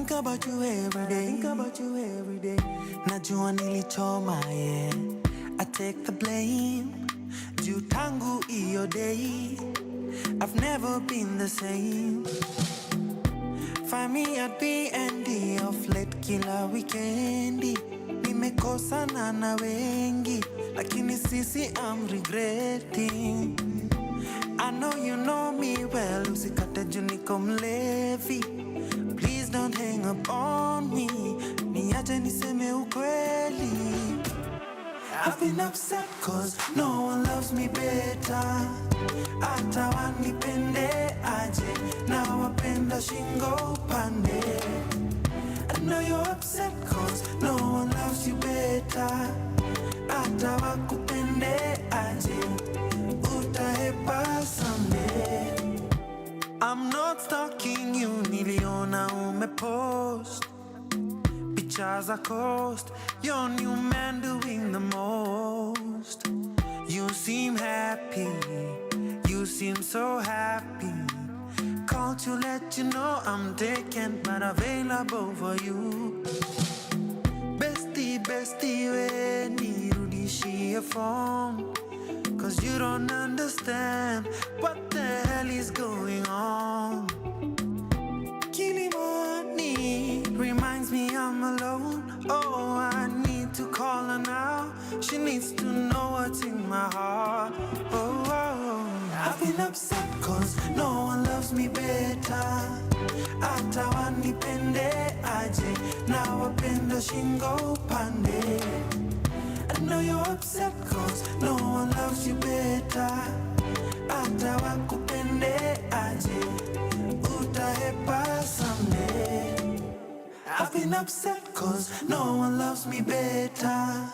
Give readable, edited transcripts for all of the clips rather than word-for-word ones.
think about you every day. Think about you every day. Najua nilichoma, yeah. I take the blame. Juu tangu iyo day, I've never been the same. Find me at B&D off late kila weekendi. Nimekosana na wengi, lakini sisi I'm regretting. I know you know me well, usikate juu niko mlevi. Please don't hang up on me, niache niseme ukweli. I've been upset cause no one loves me better. Ata wanipende aje, na wapenda shingo upande. I know you're upset cause no one loves you better. Ata wakupende aje, utahepa someday. I'm not stalking you, niliona umepost pictures are cost, your new man doing the most. You seem happy, you seem so happy. Called to let you know I'm taken but available for you. Bestie, bestie, we nirudishie phone, cause you don't understand what the hell is going on. Kilimani reminds me I'm alone. Oh, I need to call her now. She needs to know what's in my heart. Oh, oh. I've been upset cause no one loves me better. Ata wanipende aje, na wapenda shingo upande. I know you're upset cause no one loves you better. Ata wakupende aje, utahepa someday. I've been upset cause no one loves me better.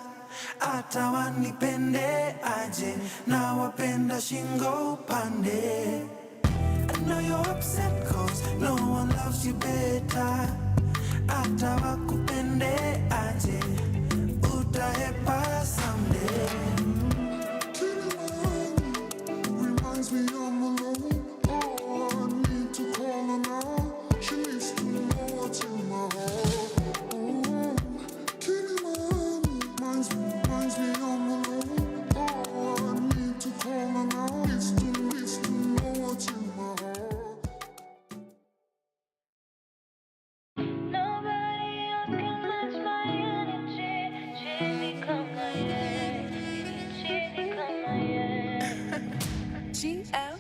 Ata wanipende aje, na wapenda shingo upande. I know you're upset cause no one loves you better. Ata wakupende aje, utahepa someday. Reminds me I'm alone. Oh, I need to call her now. She needs to know what's in my heart. Oh, Kilimani reminds me I'm alone. Oh, I need to call her now. Needs to know what's in my heart. Nobody else can match my energy. Chini kama ye, chini kama ye. GL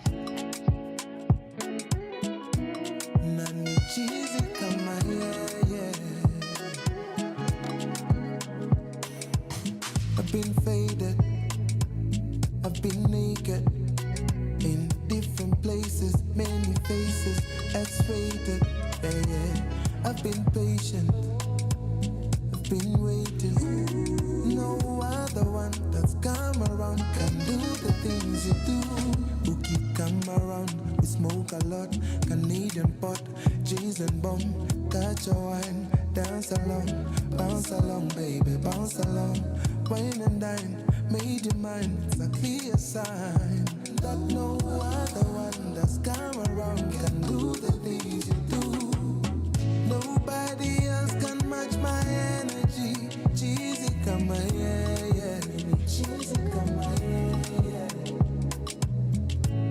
Nani cheesy kama yeah. I've been faded, I've been naked, in different places, many faces, X-rated, yeah. I've been patient, I've been waiting. No other one that's come around can do the things you do. Who keep come around, we smoke a lot, Canadian pot, cheese and bomb. Touch your wine, dance along, bounce along, baby, bounce along. Wine and dine, made your mind, it's a clear sign that no other one that's come around can do the things you do. Nobody else can match my energy. Cheesy come my yeah. Cheesy come my yeah.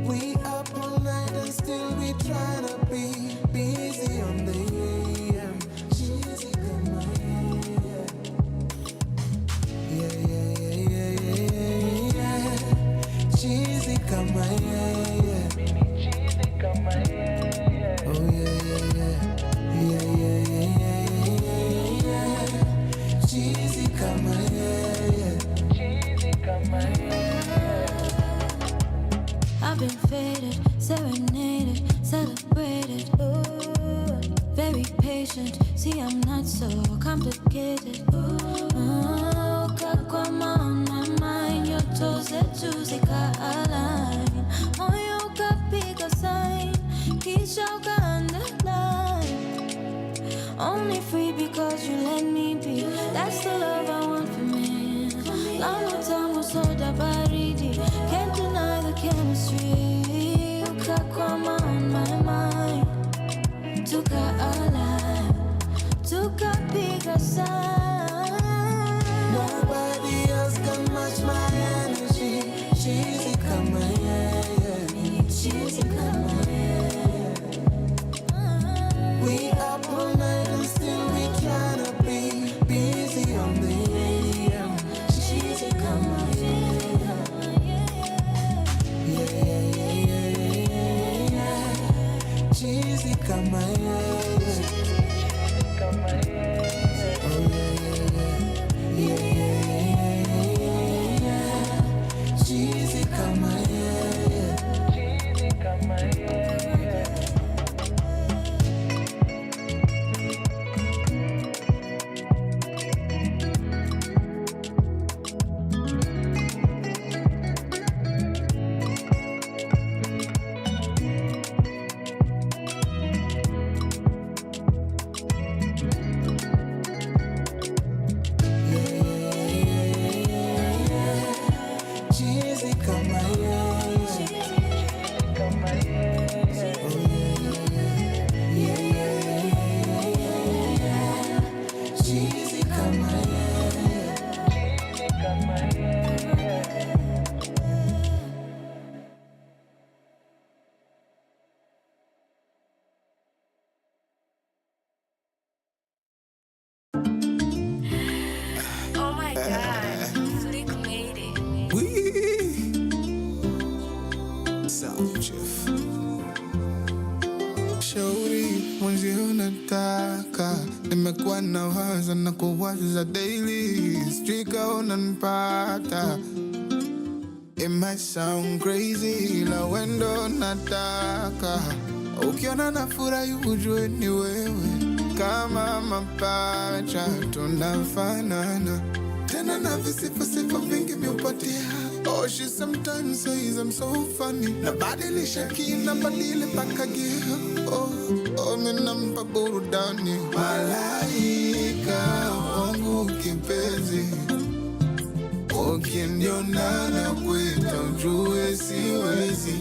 We up all night and still we try to be busy on the AM. Cheesy come my yeah. Cheesy come my yeah. Cheesy kama ye. Oh yeah. Cheesy come yeah. Cheesy kama ye. I've been faded, serenaded, celebrated. Ooh, very patient. See, I'm not so complicated. Ooh, kakwama on my mind. Your toes are juicy, align. Moyo kapiga sign, kisha underline. Only free because you let me be. That's the love I want for me. Long time was so baridi. Can't deny the chemistry. Ukakwama on my mind. Took her alive. nimekuwa na waza na kuwaza daily, strika unanipata. It might sound crazy, la wendo nataka. Ukiona nafurahi ujue ni wewe, kama mapacha tunafanana. Tena na visifa vingi miupatia. Oh, she sometimes says I'm so funny. Nabadilisha kina badili mpaka gear. Oh, minampa burudani. Malaika wangu kipenzi, ukiniona nakuita ujue siwezi.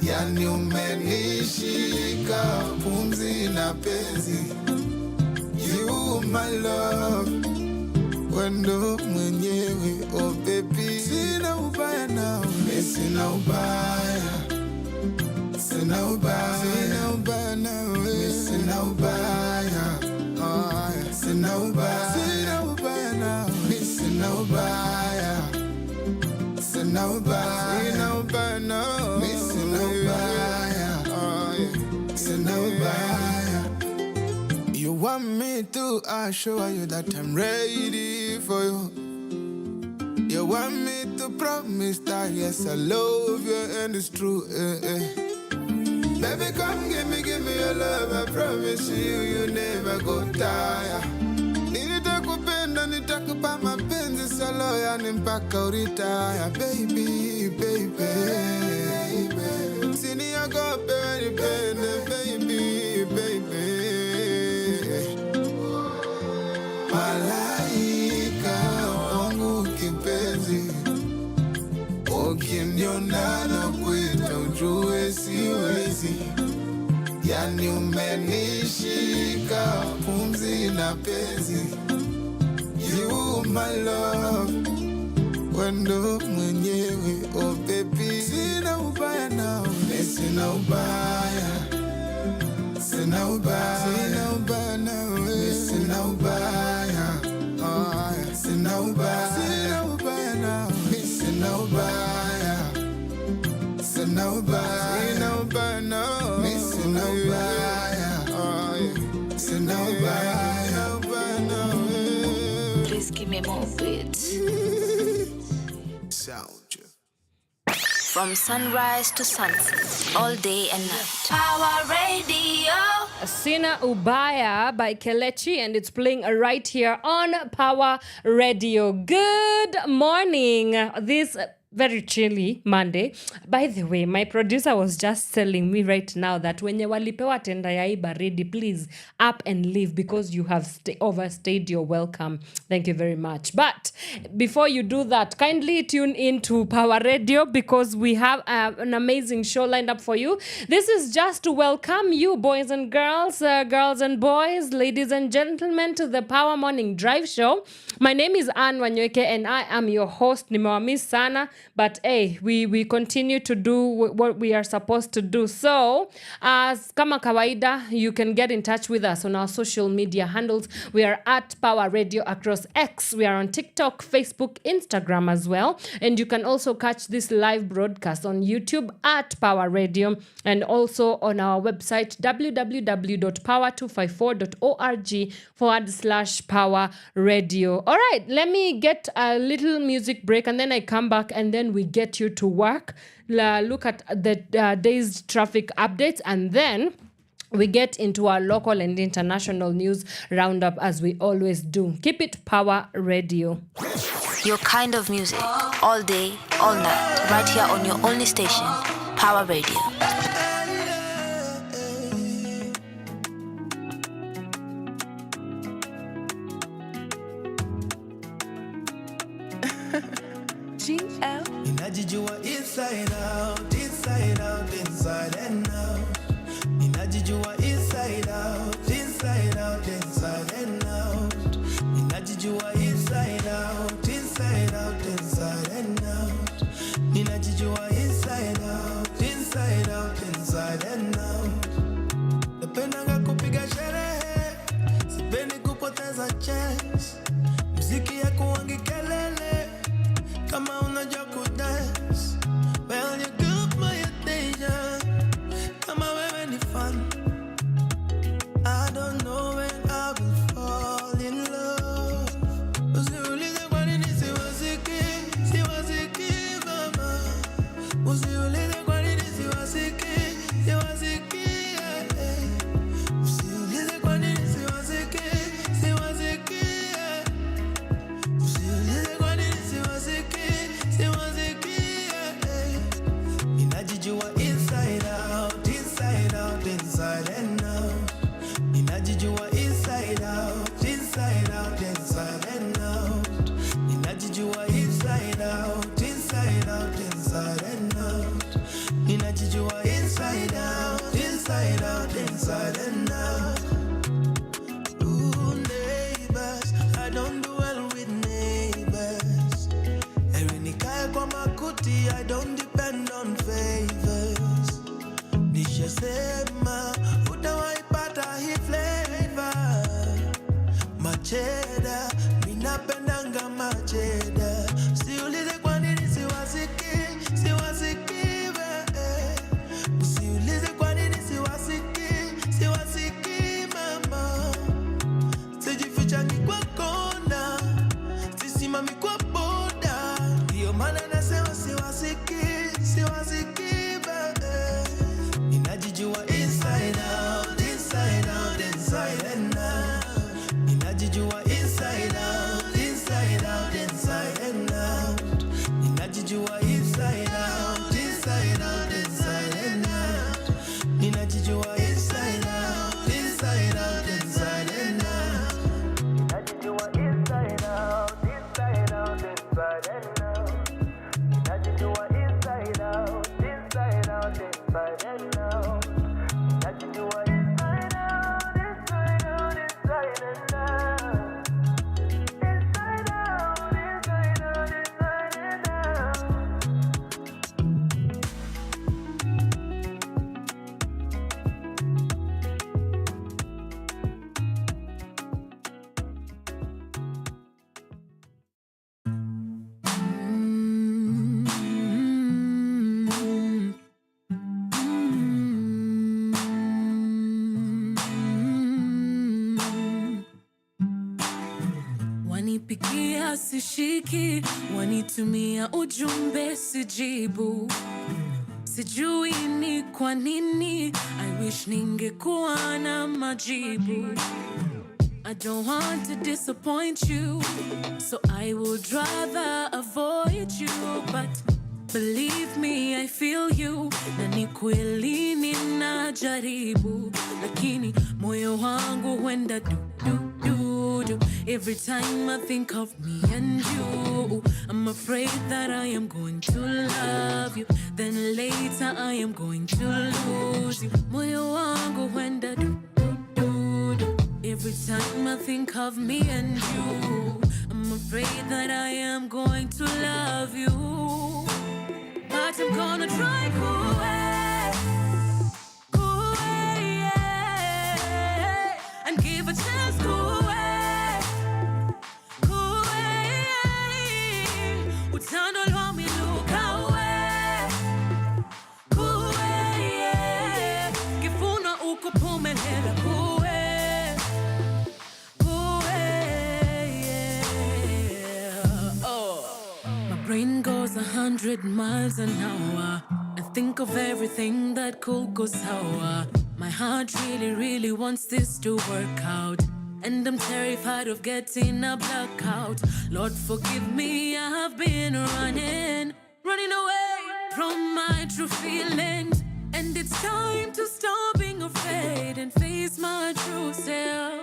Yani umenishika pumzi na penzi. You my love, wendo mwenyewe, oh baby. Sina ubaya nawe, sina ubaya. Sina ubaya, sina ubaya nawe, sina ubaya. Sina ubaya, sina ubaya nawe, sina ubaya. Sina ubaya, sina ubaya nawe, sina ubaya. Sina ubaya. You want me to assure you that I'm ready for you. You want me to promise that yes, I love you and it's true. Baby, come give me your love. I promise you never go tire. Nitakupenda, nitakupa mapenzi solo, yani mpaka uritaya. Baby, baby, usiniogope nipende, baby, baby. Malaika wangu kipenzi, ukiniona nakuita ujue siwezi. Yani umenishika pumzi na penzi. You my love, wendo mwenyewe, oh baby. Sina ubaya nawe, sina ubaya. Sina ubaya, sina ubaya nawe, sina ubaya. Sina ubaya, sina ubaya nawe, sina ubaya. Sina ubaya, sina ubaya nawe, sina ubaya. Sina ubaya nawe. Please give me more beats. Sound. From sunrise to sunset, all day and night. Power Radio. Sina Ubaya by Kelechi, and it's playing right here on Power Radio. Good morning. This very chilly Monday. By the way, my producer was just telling me right now that when you walipewa tenda ya hii baridi, please up and leave because you have overstayed your welcome. Thank you very much. But before you do that, kindly tune in to Power Radio because we have an amazing show lined up for you. This is just to welcome you, boys and girls, girls and boys, ladies and gentlemen, to the Power Morning Drive Show. My name is Wanyoike and I am your host. Nimewamiss sana. But hey, we continue to do what we are supposed to do. So, as kama kawaida, you can get in touch with us on our social media handles. We are at Power Radio across X. We are on TikTok, Facebook, Instagram as well. And you can also catch this live broadcast on YouTube at Power Radio and also on our website www.power254.org/Power Radio. All right, let me get a little music break and then I come back and then we get you to work, look at the day's traffic updates, and then we get into our local and international news roundup as we always do. Keep it Power Radio. Your kind of music, all day, all night, right here on your only station, Power Radio. Ninajijua inside out, inside out, inside and out. Ninajijua inside out, inside out, inside and out. Ninajijua inside out, inside out, inside and out. Ninajijua inside out, inside out, inside and out. Napendanga kupiga sherehe, sipendi kupoteza chance. Muziki ya kuwangi kelele, kama unajua kudance, well you got my attention. Kama wewe ni fun, I don't know when I'll be Ninajijua inside out, inside out, inside and out. Ninajijua inside out, inside out, inside and out. Ninajijua inside out, inside out, inside and out. Ooh, neighbors, I don't do well with neighbors. Nikae kwa makuti, I don't depend on favors. Nishasema utawaipata hii flavor. Macheda, minapendanga macheda. Siulize kwa nini siwasiki, siwasiki we. Usiulize kwa nini siwasiki, siwasiki mama. Sijificha ni kwa kona, sisimami kwa boda. Ndiyo maana nasema siwasiki, siwasiki bae. Ninajijua inside out, inside out, inside and out. Ninajijua inside out, inside out, inside and out. Ninajijua inside out, inside out, inside and out. Ninajijua inside out, inside out, inside and out. Ninajijua inside out, inside out, inside and out. Ninajijua inside out, inside out, inside and out. Ninajijua inside out, inside out, inside and out. Inside out, inside out, inside and out. Wanipigia sishiki, wanitumia ujumbe sijibu. Sijui ni kwa nini, I wish ningekuwa na majibu. I don't want to disappoint you, so I would rather avoid you. But believe me, I feel you, na ni kweli ninajaribu. Lakini moyo wangu huenda du du du du. Every time I think of me and you, I'm afraid that I am going to love you, then later I am going to lose you. Moyo wangu huenda du du du du. Every time I think of me and you, I'm afraid that I am going to love you. But I'm gonna try cool way, yeah, and give a chance cool way, utando lwa miluka we, cool way, yeah, kifuna ukuphumelela cool way, yeah. Oh. My brain goes 100 miles an hour. I think of everything that could go sour. My heart really wants this to work out, and I'm terrified of getting a blackout. Lord forgive me, I have been running away from my true feelings. And it's time to stop being afraid and face my true self.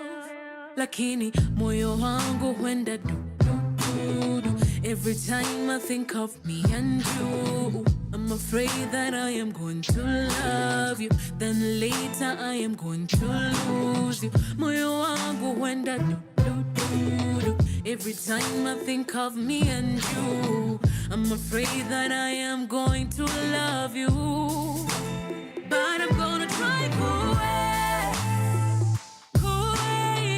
Lakini moyo wangu huenda du du du du. Every time I think of me and you, I'm afraid that I am going to love you, then later I am going to lose you. Moyo wangu huenda du du du du. Every time I think of me and you, I'm afraid that I am going to love you. But I'm gonna try cool way,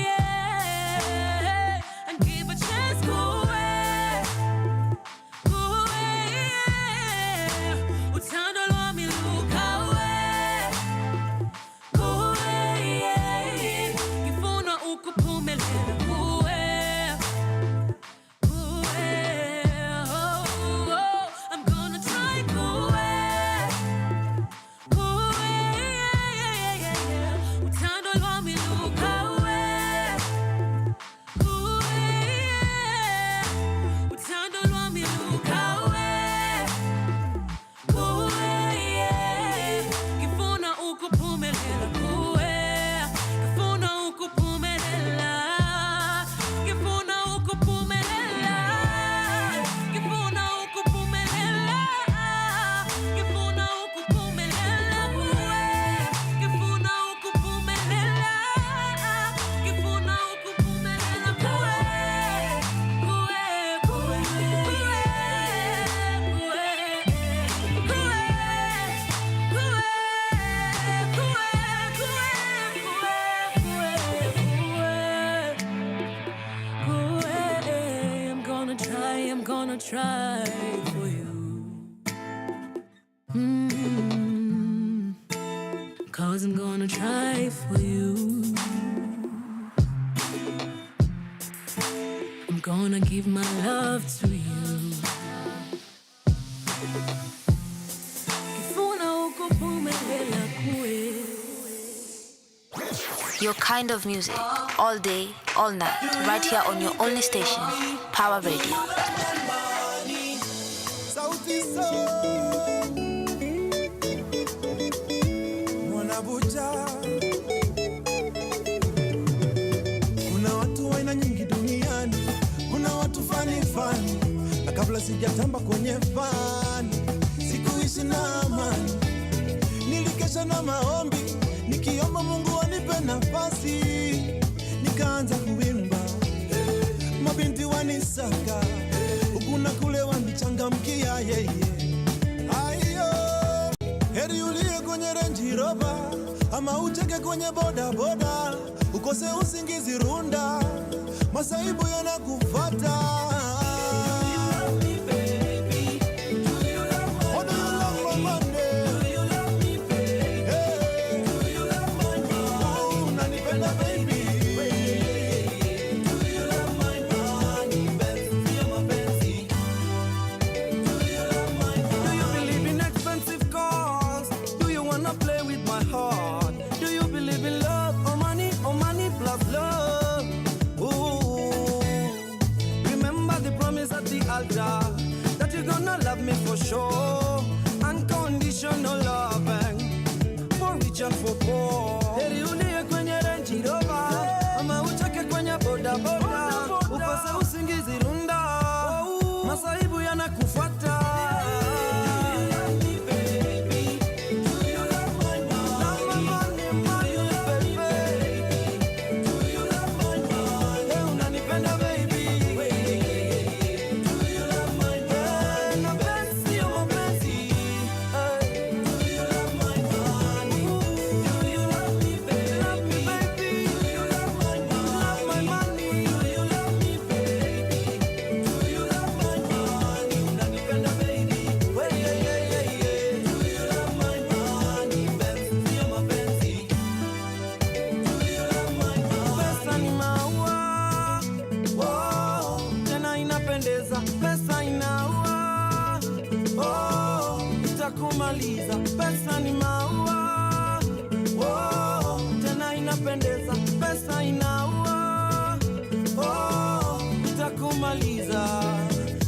yeah, and give a chance cool way, yeah. Utando lwa miluka we, cool way, yeah, kifuna ukuphumelela cool way, oh, I'm gonna try cool way, gonna try for you. 'Cause I'm gonna try for you. I'm gonna give my love to you. Your kind of music, all day, all night, right here on your only station, Power Radio. Kuna watu wa aina nyingi duniani, kuna watu fani, na kabla sijatamba kwenye fani, sikuishi na amani, nilikesha na maombi, nikiomba Mungu anipe nafasi, nikaanza kuimba, mabinti wanisaka, huku na kule wanichangamkia yeye. Ayo, heri ulie kwenye Range Rover, ama ucheke kwenye boda boda, ukose usingizi runda, masaibu yanakufuata. That you're gonna love me for sure, unconditional loving, for rich and for poor. Heri ulie kwenye Range Rover, ama ucheke kwenye boda boda, ukose usingizi runda, masaibu yanakufuata. Pesa ni maua, oh, tena inapendeza. Pesa inaua, oh, itakumaliza.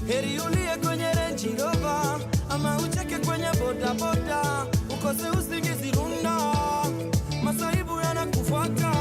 Heri ulie kwenye Range Rover, ama ucheke kwenye boda boda, ukose usingizi runda, masaibu yanakufuata.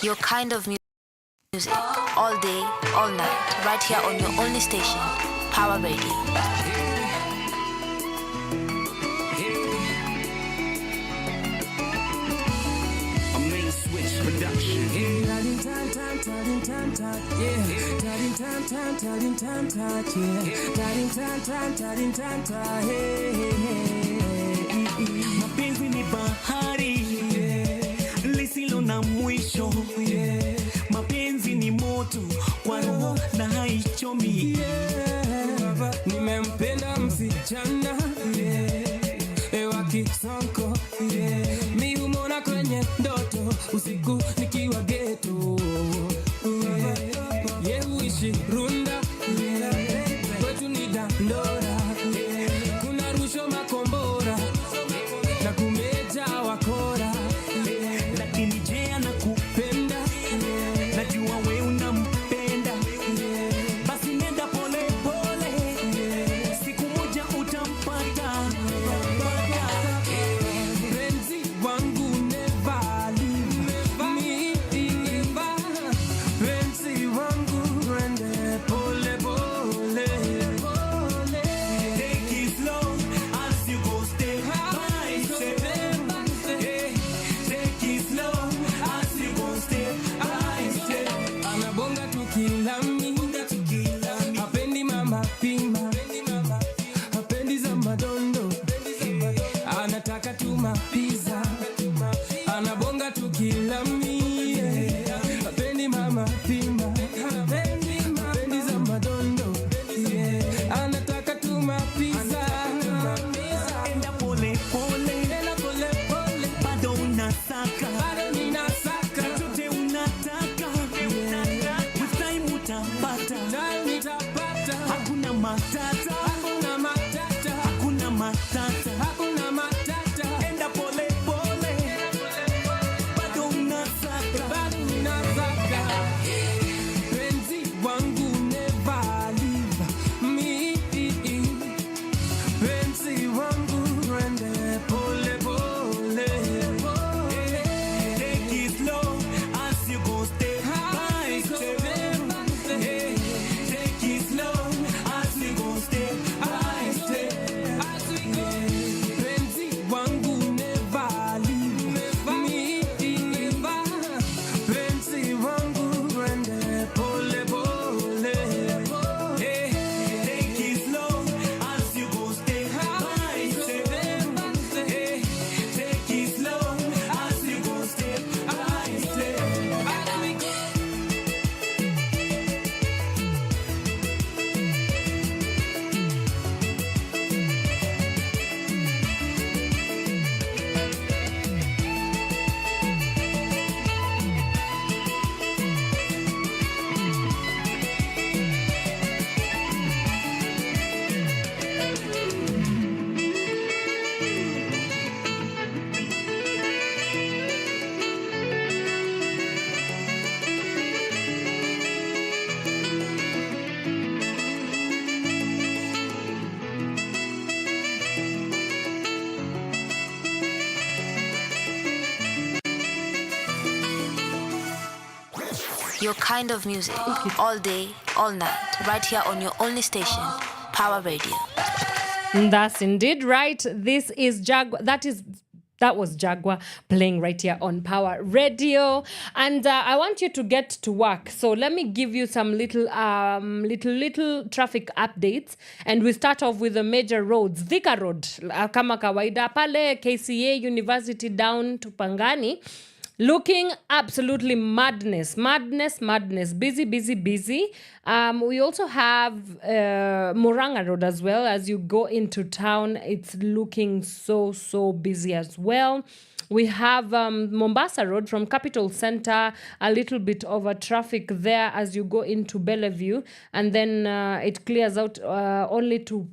Your kind of music, all day, all night, right here on your only station, Power Radio. Mapenzi ni bahari lisilo na mwisho, mapenzi ni moto yeah. Nimempenda msichana, yeah. Wakisonko, yeah. Mi humona kwenye ndoto usiku nikiwa ghetto, yeah. Yeah, huishi Runda, yeah. Kwetu ni Dandora, yeah. Kuna rusho makombora na kumeja wakora, yeah. Lakini je anakupenda, yeah. Najua we unampenda, yeah. Basi nenda pole pole, yeah. Siku moja utampata, penzi wangu never leave me, penzi wangu rende pole pole, take it slow as you go step by step, hey, take it slow as you go step by step. Anabonga tukilami, hapendi mama pima, hapendi za madondo, anataka tu mapiza. Anabonga tukilami, hapendi mama pima, hapendi za madondo, anataka tu mapiza. Enda pole pole, bado unasaka, chochote unataka, with time utapata, hakuna matata, hakuna matata, enda pole pole, bado unasaka, penzi wangu never leave me, penzi wangu rende pole pole, take it slow as you go step by step, hey, take it slow as you go step by step, penzi wangu never leave me, penzi wangu rende pole pole, hey, take it slow as you go step by step, hey, take it slow as you go step by step. Your kind of music, all day, all night, right here on your only station, Power Radio. That's indeed right. This is Jaguar. That was Jaguar playing right here on Power Radio, and I want you to get to work. So let me give you some little traffic updates, and we start off with the major roads. Thika Road, kama kawaida pale KCA University down to Pangani. Looking absolutely madness. Busy. We also have Muranga Road as well. As you go into town, it's looking so busy as well. We have Mombasa Road from Capital Center, a little bit of a traffic there as you go into Bellevue. And then it clears out only to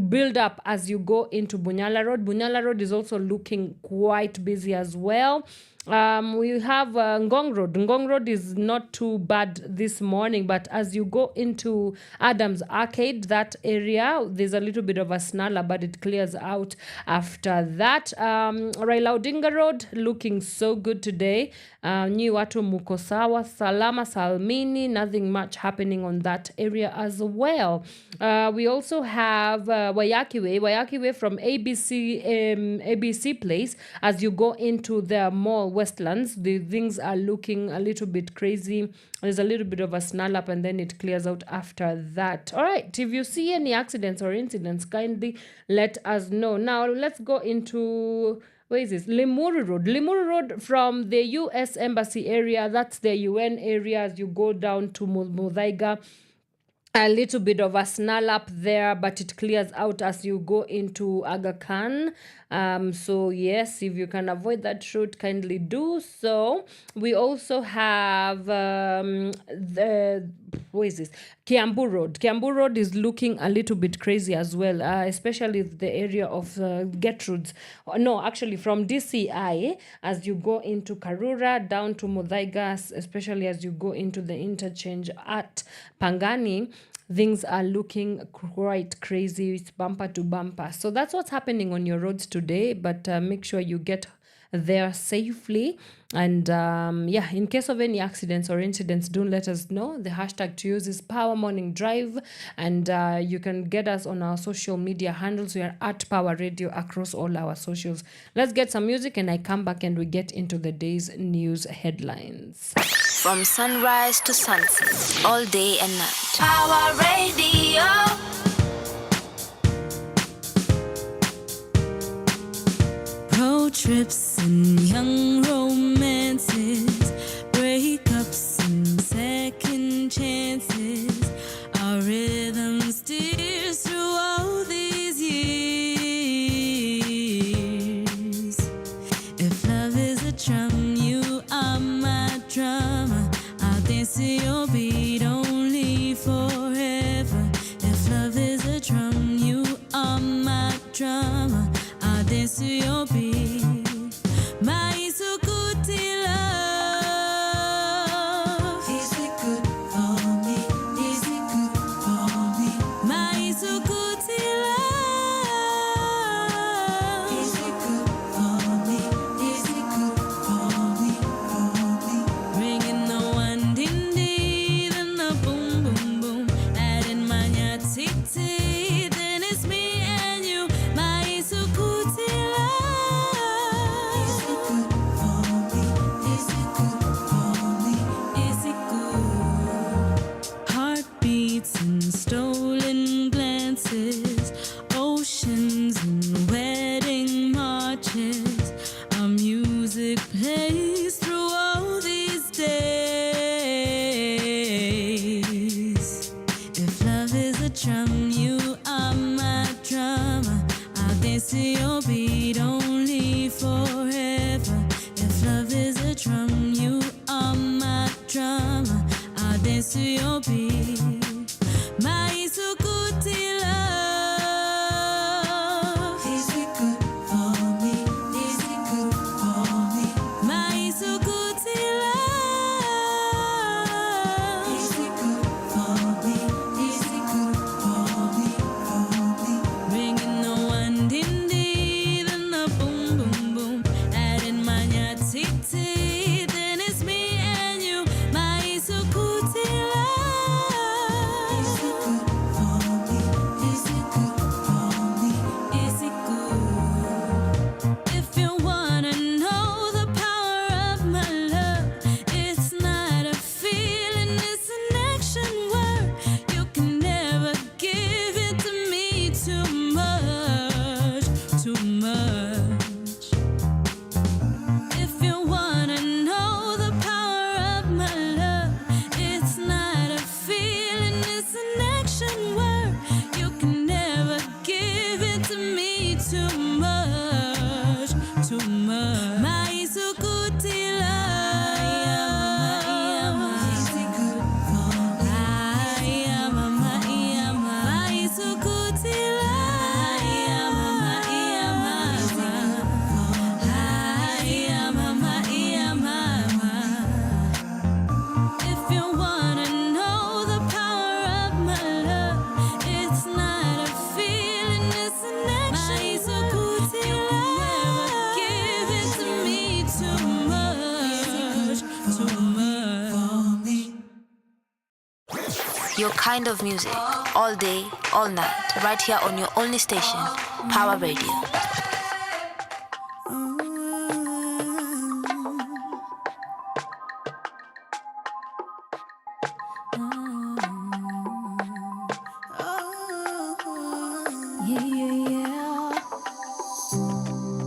build up as you go into Bunyala Road. Bunyala Road is also looking quite busy as well. We have Ngong Road. Ngong Road is not too bad this morning, but as you go into Adams Arcade, that area, there's a little bit of a snarler, but it clears out after that. Raila Odinga Road, looking so good today. Nyi watu muko sawa, salama salmini, nothing much happening on that area as well. We also have Wayaki Way from ABC Place. As you go into the mall Westlands, the things are looking a little bit crazy. There's a little bit of a snarl up and then it clears out after that. All right, if you see any accidents or incidents, kindly let us know. Now let's go into, where is this? Limuru Road. Limuru Road from the US Embassy area, that's the UN area. As you go down to Muthaiga, a little bit of a snarl up there, but it clears out as you go into Aga Khan. So yes, if you can avoid that route, kindly do so. We also have what is this? Kiambu Road. Kiambu Road is looking a little bit crazy as well, especially the area of Gertrudes. No, actually from DCI as you go into Karura down to Muthaigas, especially as you go into the interchange at Pangani. Things are looking quite crazy. It's bumper to bumper. So that's what's happening on your roads today. But make sure you get there safely. And yeah, in case of any accidents or incidents, don't let us know. The hashtag to use is Power Morning Drive. And you can get us on our social media handles. We are at Power Radio across all our socials. Let's get some music and I come back and we get into the day's news headlines. From sunrise to sunset, all day and night. Power Radio. Road trips and young romances, breakups and second chances. Our rhythm steers through all these years. If love is a drum, you are my drummer. I'll dance to your beat only forever. If love is a drum, you are my drummer. I'll dance to your beat. My Sukuti love. Is it good for me? Is it good for me? My Sukuti love. Is it good for me? Is it good for me? Ringing the one ding ding, then the boom boom boom. Adding my nyatiti, then it's me and you. My Sukuti love. Is it good for me? Is it good for me? Is it good? Heartbeats and stolen glances, oceans and wedding marches. Our music plays through all these days. If love is a drum, you are my drummer. I'll dance to your beat only forever. If love is a drum, you are my drummer. I'll dance to your beat. My Sukuti love. Is it good for me? Is it good for me? My Sukuti love. Is it good for me? Is it good for me? Ringing the one ding ding, then the boom boom boom. Adding my nyatiti, then it's me and you. My Sukuti love. Is it good for me? Is it good for me? Is it good? If you wanna know the power of my love, it's not a feeling, it's an action word. You can never give it to me too much, too much. If you wanna know the power of my love, it's not a feeling, it's an action word. You can never give it to me too much, too much. My Sukuti love. Is it good for me? My Sukuti love. If you wanna know the power of my love, it's not a feeling, it's an action. My Sukuti love. Give it to me too much, too much. Your kind of music, all day, all night, right here on your only station, Power Radio. Yeah.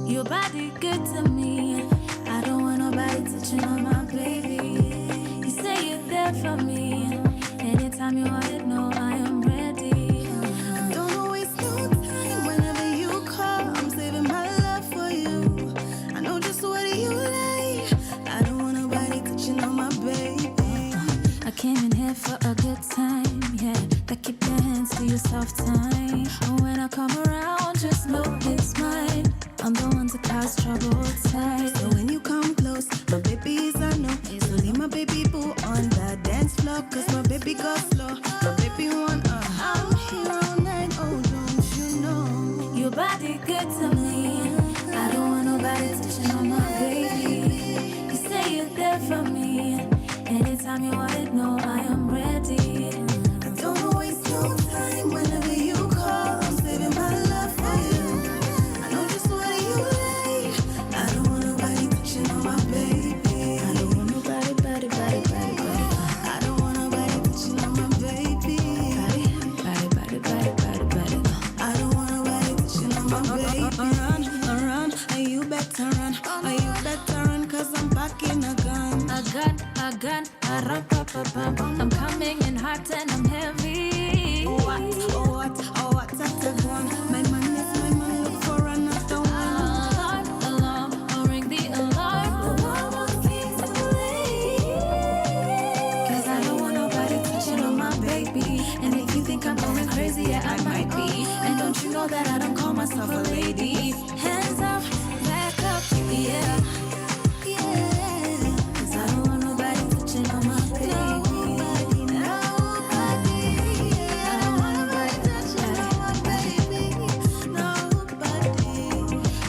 Your body good to me. I don't want nobody touching on my baby. You say you're there for me. Anytime you want it, no, I came in here for a good time, yeah. That keep your hands to your soft time. And when I come around, just know it's mine. I'm the one to cause trouble tight. So when you come close, my baby is a no. So leave my baby boo on the dance floor. Cause my baby goes slow, my baby want I'm here all night, oh don't you know. Your body good to me. I don't want nobody touching on my baby. You say you're there for me. Anytime you want it, no, I am ready. Don't waste no time whenever you call. I'm saving my love for you. I know just what you like. I don't want nobody touching on my baby. I don't want nobody, body. I don't want nobody touching on my baby. Body. I don't want nobody touching on my baby. Run, and you better run. And you better run, cause I'm packing a gun. A gun, I'm coming in hot and I'm heavy. What, that's a gun. My man is my man, look for another one. Alarm, I'll ring the alarm. Cause I don't want nobody touching on my baby. And if you think I'm going crazy, yeah, I might be. And don't you know that I don't call myself a lady? Hands up, back up, yeah. Cause I don't want nobody touching on my baby. I don't want nobody touching on my baby.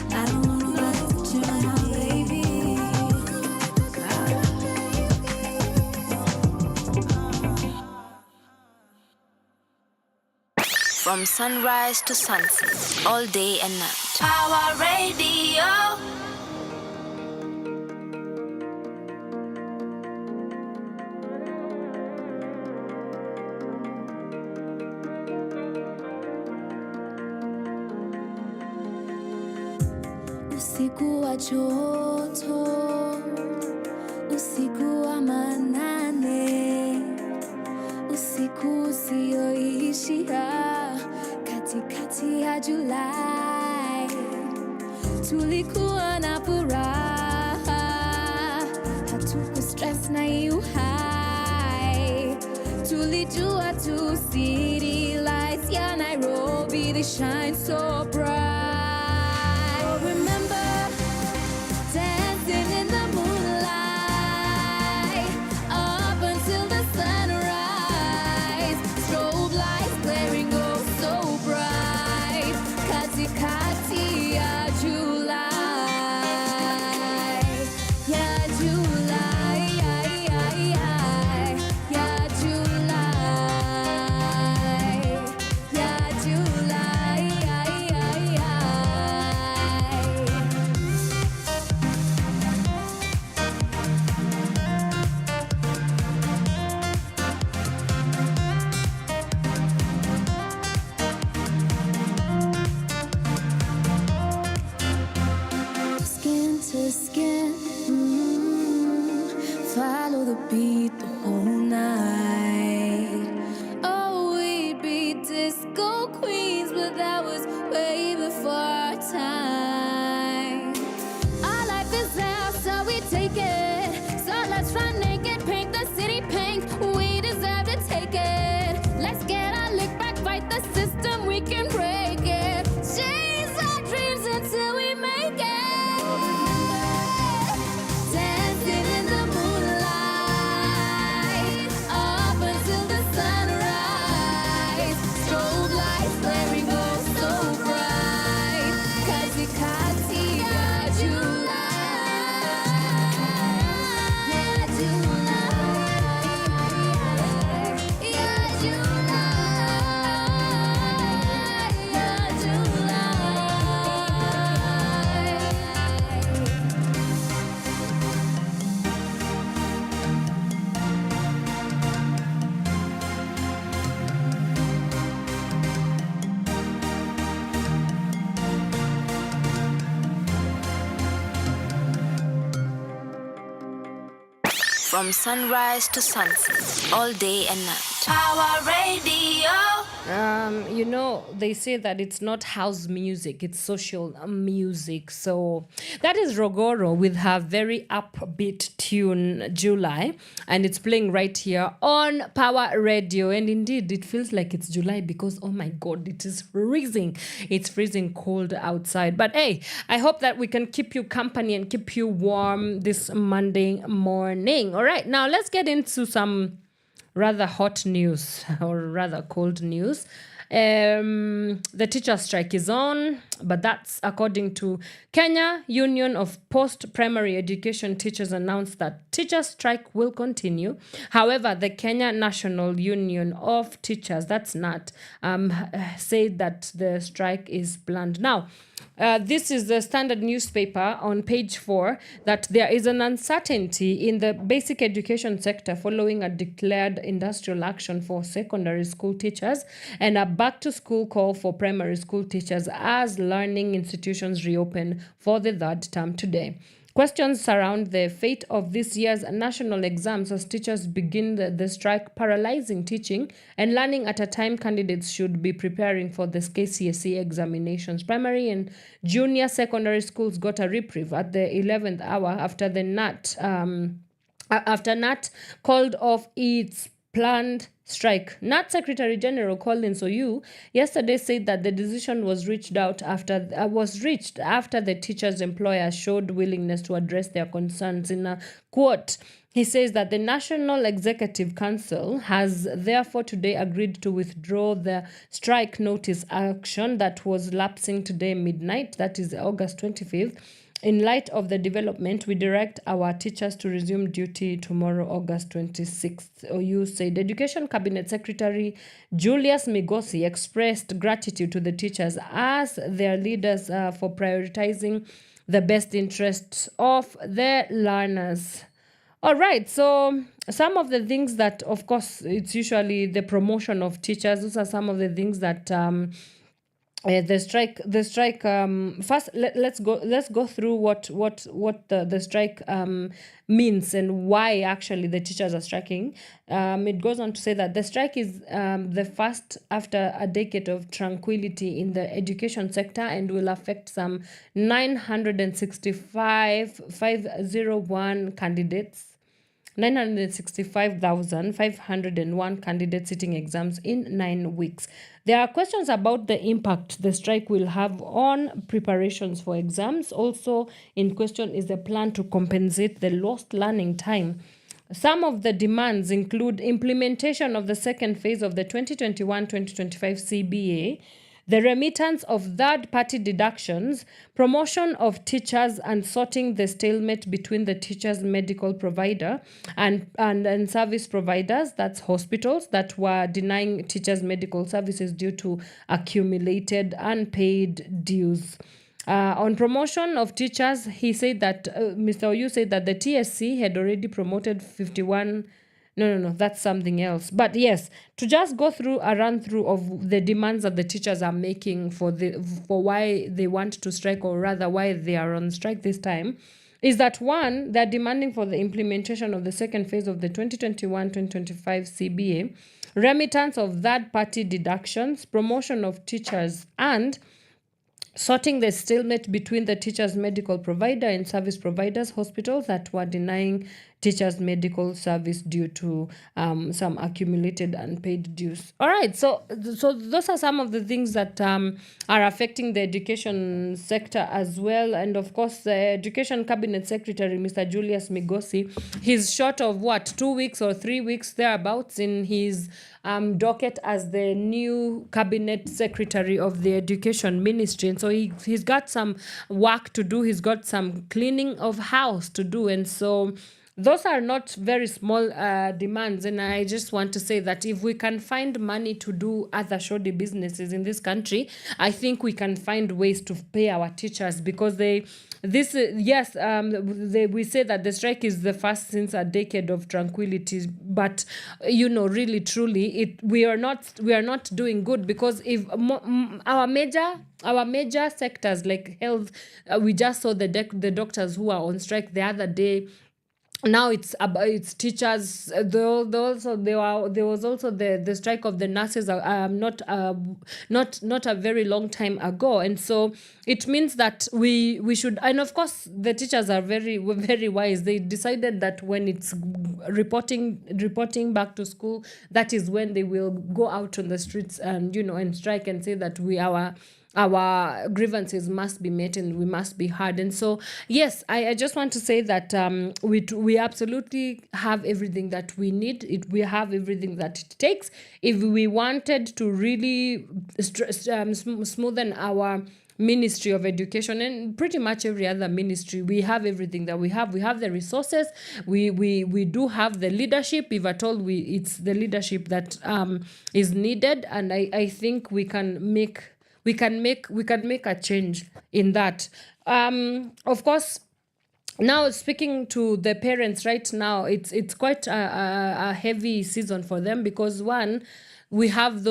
I don't want nobody touching on my baby. From sunrise to sunset, all day and night. Power Radio. Usiku wa joto, usiku wa manane, usiku usioishia, katikati ya Julai, tulikuwa na furaha, hatuku stress na you high, tulijua tu city lights ya Nairobi, they shine so bright. Remember dancing in the moonlight up until the sunrise, strobe lights glaring oh so bright, katikati ya July, ya July, ya July, ya July. Skin to skin, follow the beat the whole night. Oh, we'd be disco queens, but that was way before our time. Our life is now, so we take it. So let's run naked, paint the city pink. We deserve to take it. Let's get our lick back, fight the system, we can break it. Chase our dreams until we make it. Dancing in the moonlight up until the sunrise, strobe lights glaring oh so bright, katikati ya July, ya July, ya July, ya From sunrise to sunset, all day and night. Power Radio. They say that it's not house music, it's social music. So that is Rogoro with her very upbeat tune, July. And it's playing right here on Power Radio. And indeed, it feels like it's July because, oh my God, it is freezing. It's freezing cold outside. But hey, I hope that we can keep you company and keep you warm this Monday morning. All right, now let's get into some rather hot news or rather cold news. The teacher strike is on, but that's according to Kenya Union of Post-Primary Education Teachers announced that teacher strike will continue. However, the Kenya National Union of Teachers, that's NAT, said that the strike is planned. Now, this is the Standard newspaper on page 4 that there is an uncertainty in the basic education sector following a declared industrial action for secondary school teachers and a back-to-school call for primary school teachers as learning institutions reopen for the third term today. Questions surround the fate of this year's national exams as teachers begin the strike, paralyzing teaching and learning at a time candidates should be preparing for the KCSE examinations. Primary and junior secondary schools got a reprieve at the 11th hour after the NAT called off its planned strike. NAT Secretary General Collins Oyu yesterday said that the decision was reached after the teachers' employer showed willingness to address their concerns. In a quote, he says that the National Executive Council has therefore today agreed to withdraw the strike notice action that was lapsing today midnight, that is August 25th. In light of the development, we direct our teachers to resume duty tomorrow, August 26th. Oyu said Education Cabinet Secretary Julius Migosi expressed gratitude to the teachers as their leaders for prioritizing the best interests of the learners. All right, so some of the things that, of course, it's usually the promotion of teachers. Those are some of the things that the strike first let's go through what the strike means and why actually the teachers are striking. It goes on to say that the strike is the first after a decade of tranquility in the education sector and will affect some 965,501 candidates. 965,501 candidates sitting exams in 9 weeks. There are questions about the impact the strike will have on preparations for exams. Also in question is the plan to compensate the lost learning time. Some of the demands include implementation of the second phase of the 2021-2025 CBA, the remittance of third-party deductions, promotion of teachers and sorting the stalemate between the teacher's medical provider and service providers, that's hospitals, that were denying teachers medical services due to accumulated unpaid dues. On promotion of teachers, he said that Mr. Oyu said that the TSC had already promoted 51. No, that's something else. But yes, to just go through a run through of the demands that the teachers are making for why they want to strike, or rather why they are on strike this time, is that one, they're demanding for the implementation of the second phase of the 2021-2025 CBA, remittance of third-party deductions, promotion of teachers, and sorting the stalemate between the teacher's medical provider and service providers, hospitals that were denying teachers medical service due to some accumulated unpaid dues. All right, so those are some of the things that are affecting the education sector as well. And of course, the Education Cabinet Secretary, Mr. Julius Migosi, he's short of 2 weeks or 3 weeks thereabouts in his docket as the new cabinet secretary of the education ministry, and so he's got some work to do. He's got some cleaning of house to do, and so those are not very small demands. And I just want to say that if we can find money to do other shoddy businesses in this country, I think we can find ways to pay our teachers, because we say that the strike is the first since a decade of tranquility, but really truly we are not doing good, because if our major sectors like health, we just saw the doctors who are on strike the other day. now it's teachers. There was also the strike of the nurses, not a very long time ago, and so it means that we should, and of course the teachers are were very wise. They decided that when it's reporting back to school, that is when they will go out on the streets and and strike and say that our grievances must be met and we must be heard. And so, yes, I just want to say that we absolutely have everything that we need. We have everything that it takes. If we wanted to really smoothen our Ministry of Education and pretty much every other ministry, we have everything that we have. We have the resources. We do have the leadership. If at all, it's the leadership that is needed, and I think we can make a change in that. Of course, now speaking to the parents right now, it's quite a heavy season for them, because one, we've had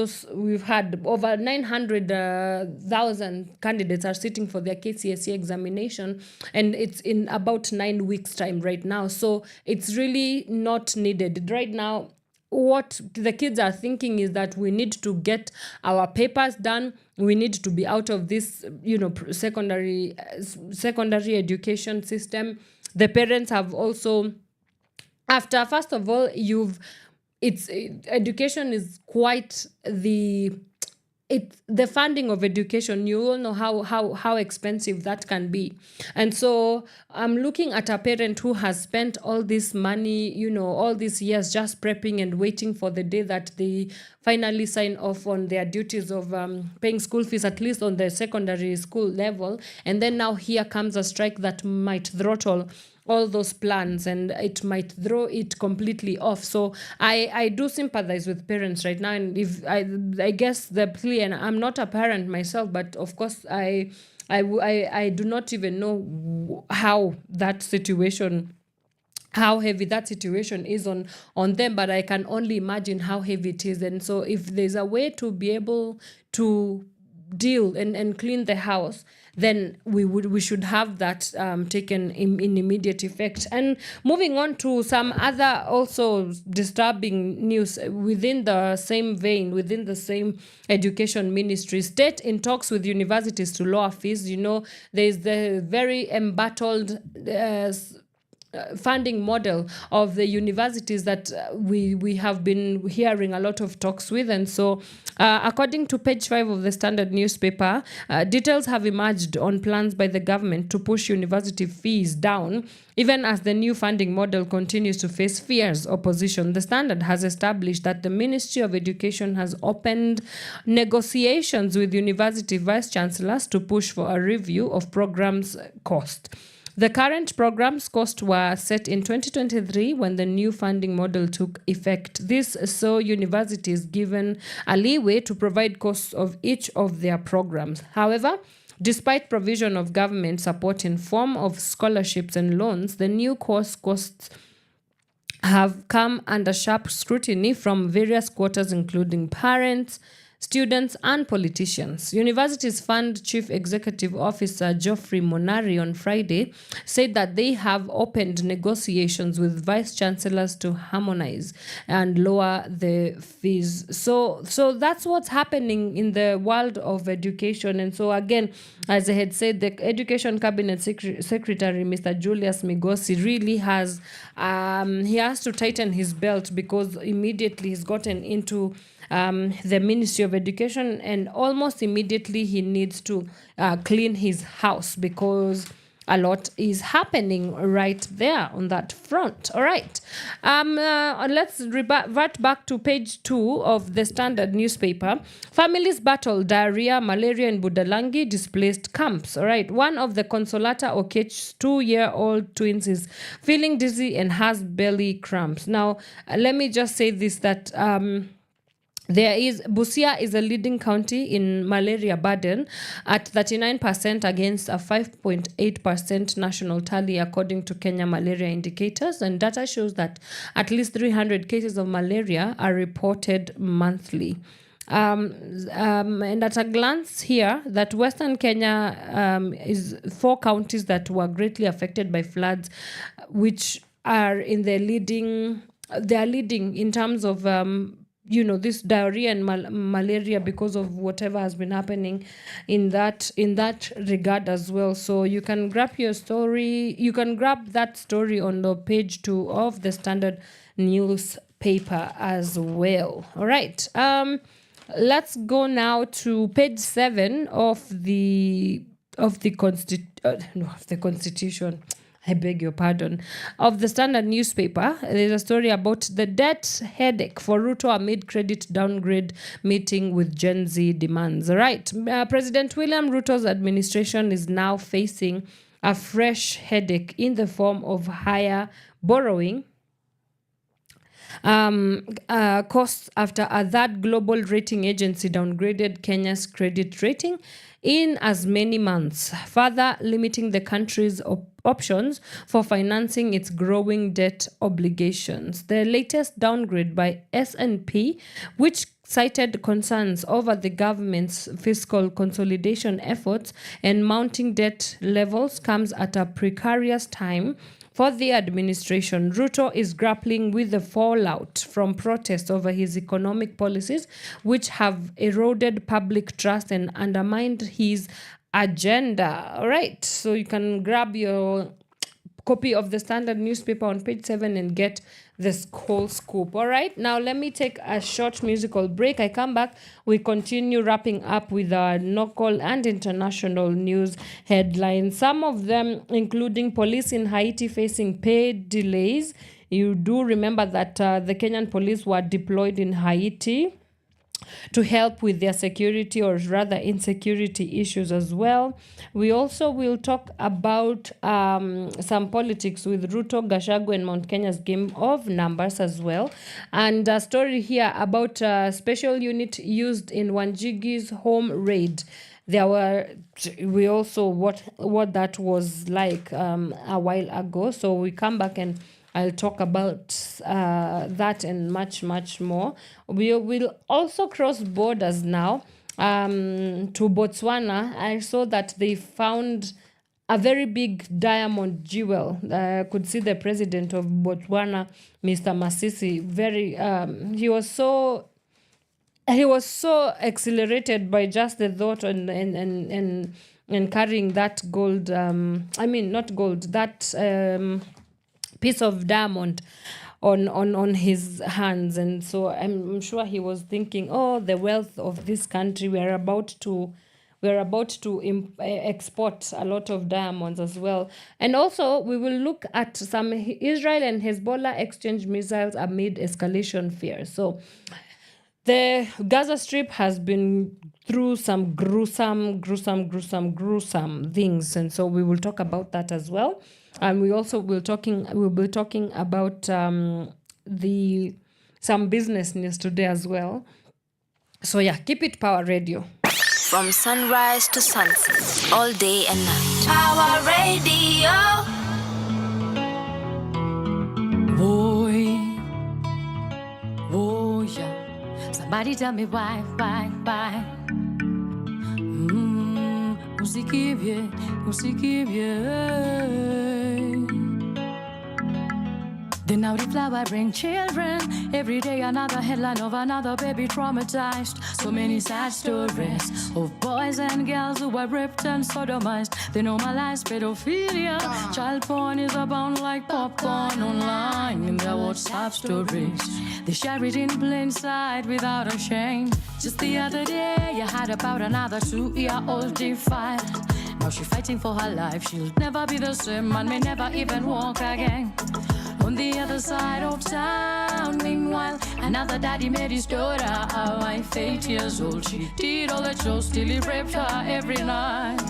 over 900,000 candidates are sitting for their KCSE examination, and it's in about 9 weeks time right now. So it's really not needed right now. What the kids are thinking is that we need to get our papers done. We need to be out of this, secondary education system. The parents have also, after, first of all, education is quite the funding of education. You all know how expensive that can be. And so I'm looking at a parent who has spent all this money, all these years just prepping and waiting for the day that they finally sign off on their duties of paying school fees, at least on the secondary school level. And then now here comes a strike that might throttle all those plans, and it might throw it completely off. So I do sympathize with parents right now. And if I guess the plea, and I'm not a parent myself, but of course I do not even know how heavy that situation is on them, but I can only imagine how heavy it is. And so if there's a way to be able to deal and clean the house, then we should have that taken in immediate effect. And moving on to some other also disturbing news within the same vein, within the same education ministry, state in talks with universities to lower fees. There's the very embattled funding model of the universities that we have been hearing a lot of talks with. And so according to page 5 of the Standard newspaper, details have emerged on plans by the government to push university fees down, even as the new funding model continues to face fierce opposition. The Standard has established that the Ministry of Education has opened negotiations with university vice chancellors to push for a review of programs' cost. The current programs' costs were set in 2023 when the new funding model took effect. This saw universities given a leeway to provide costs of each of their programs. However, despite provision of government support in form of scholarships and loans, the new costs have come under sharp scrutiny from various quarters, including parents, students, and politicians. Universities Fund Chief Executive Officer Geoffrey Monari on Friday said that they have opened negotiations with vice chancellors to harmonize and lower the fees. So that's what's happening in the world of education. And so again, as I had said, the Education Cabinet Secretary, Mr. Julius Migosi, really has he has to tighten his belt, because immediately he's gotten into the Ministry of Education, and almost immediately he needs to clean his house, because a lot is happening right there on that front. All right. Let's revert back to page 2 of the Standard newspaper. Families battle diarrhea, malaria in Budalangi displaced camps. All right. One of the Consolata Okech's 2-year-old twins is feeling dizzy and has belly cramps. Now, let me just say this, that Busia is a leading county in malaria burden at 39% against a 5.8% national tally, according to Kenya Malaria Indicators. And data shows that at least 300 cases of malaria are reported monthly. And at a glance here, that Western Kenya is 4 counties that were greatly affected by floods, which are in the leading. They are leading in terms of this diarrhea and malaria because of whatever has been happening in that regard as well. So you can grab that story on the page 2 of the Standard newspaper as well. All right, let's go now to page 7 of the Constitution. I beg your pardon. Of the Standard newspaper, there's a story about the debt headache for Ruto amid credit downgrade meeting with Gen Z demands. All right. President William Ruto's administration is now facing a fresh headache in the form of higher borrowing costs after a third global rating agency downgraded Kenya's credit rating in as many months, further limiting the country's options for financing its growing debt obligations. The latest downgrade by S&P, which cited concerns over the government's fiscal consolidation efforts and mounting debt levels, comes at a precarious time for the administration. Ruto is grappling with the fallout from protests over his economic policies, which have eroded public trust and undermined his agenda. All right, so you can grab your copy of the Standard newspaper on page 7 and get this whole scoop. All right, now let me take a short musical break. I come back, we continue wrapping up with our local and international news headlines, some of them including police in Haiti facing pay delays. You do remember that the Kenyan police were deployed in Haiti to help with their security, or rather insecurity issues as well. We also will talk about some politics with Ruto, Gachagua, and Mount Kenya's game of numbers as well. And a story here about a special unit used in Wanjigi's home raid. We also what that was like a while ago. So we come back and I'll talk about that and much, much more. We will also cross borders now to Botswana. I saw that they found a very big diamond jewel. I could see the president of Botswana, Mr. Masisi, he was so exhilarated by just the thought and carrying that gold, that piece of diamond on his hands. And so I'm sure he was thinking, oh, the wealth of this country, we're about to export a lot of diamonds as well. And also we will look at some Israel and Hezbollah exchange missiles amid escalation fears. So the Gaza Strip has been through some gruesome things, and so we will talk about that as well. And we'll be talking about some business news today as well. So yeah, keep it Power Radio. From sunrise to sunset, all day and night. Power Radio. Boy, oh yeah. Somebody tell me why. Usikimbie. Then now the flower bring children. Every day another headline of another baby traumatized. So many sad stories of boys and girls who were raped and sodomized. They normalize pedophilia. Child porn is abound like popcorn online in their WhatsApp stories. They share it in plain sight without a shame. Just the other day you heard about another 2-year-old defiled. Now she's fighting for her life. She'll never be the same and may never even walk again. On the other side of town, meanwhile, another daddy made his daughter a wife, 8 years old. She did all the chores till he raped her every night.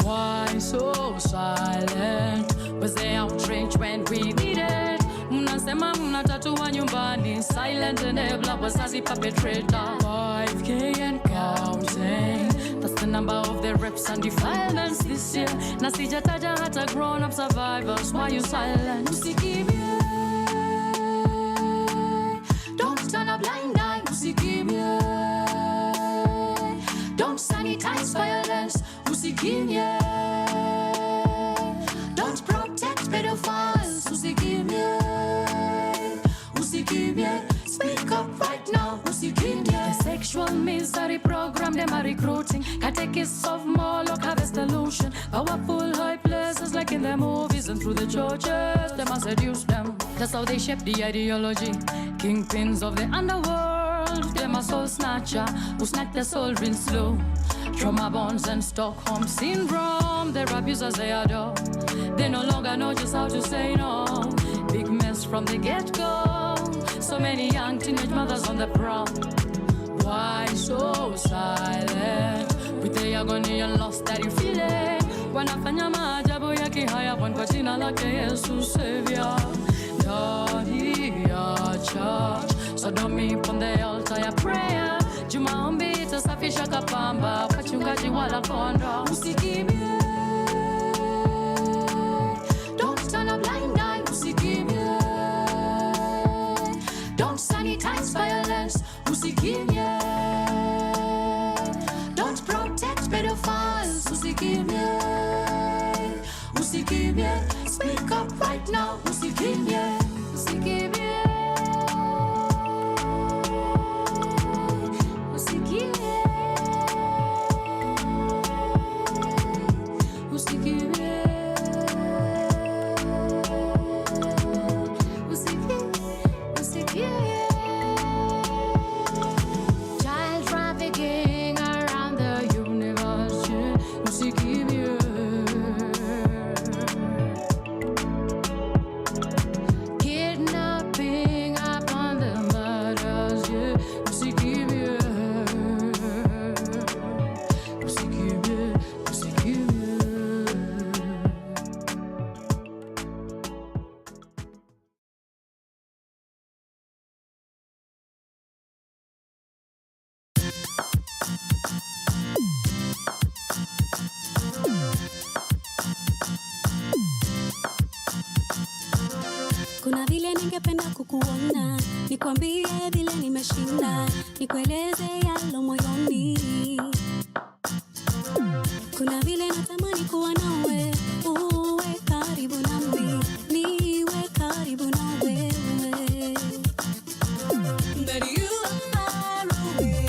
Why so silent? Was there outrage when we needed? Mnasema mnatatua nyumbani, silent enabler was as a perpetrator. 5K and counting. That's the number of the rapes and defilements this year. Na sijataja hata grown-up survivors. Why you silent? Usikimbie. Don't turn a blind eye. Usikimbie. Don't sanitize violence. Usikimbie. Don't protect pedophiles. Usikimbie. usikimye. Speak up right now, usikimye. The sexual misery program, them are recruiting. Catechists of Moloch harvest illusion. Powerful high places like in the movies and through the churches, them must seduce them. That's how they shape the ideology. Kingpins of the underworld, them are soul snatcher, who snack their soul real slow. Trauma bonds and Stockholm syndrome, their abusers they adore. They no longer know just how to say no. Big mess from the get-go. So many young teenage mothers on the prowl. Why so silent? With the agony and loss that you feel it. Wanafanya maajabu ya kihaya kwa jina lake Yesu Savior. Ndani ya church, so don't me on the altar ya prayer. Jumaombi itasafisha kapamba, wachungaji wala kondo. Usikimie, don't turn a blind eye. Usikimie, don't sanitize violence. Usikimie, don't protect pedophiles. Usikimie, usikimie, speak up right now. Usikimie, usikimie, usikimie, usikimie, usikimie. Child trafficking around the universe, yeah. Usikimie. Kidnapping upon the murders, yeah. Usikimie. Usikimie, usikimie. Kuna vile ningependa kukuona, nikwambie vile nimeshinda, nikueleze yalo moyoni. Kuna vile natamani kuwa nawe, uwe karibu nami, niwe karibu na wewe. But you are far away,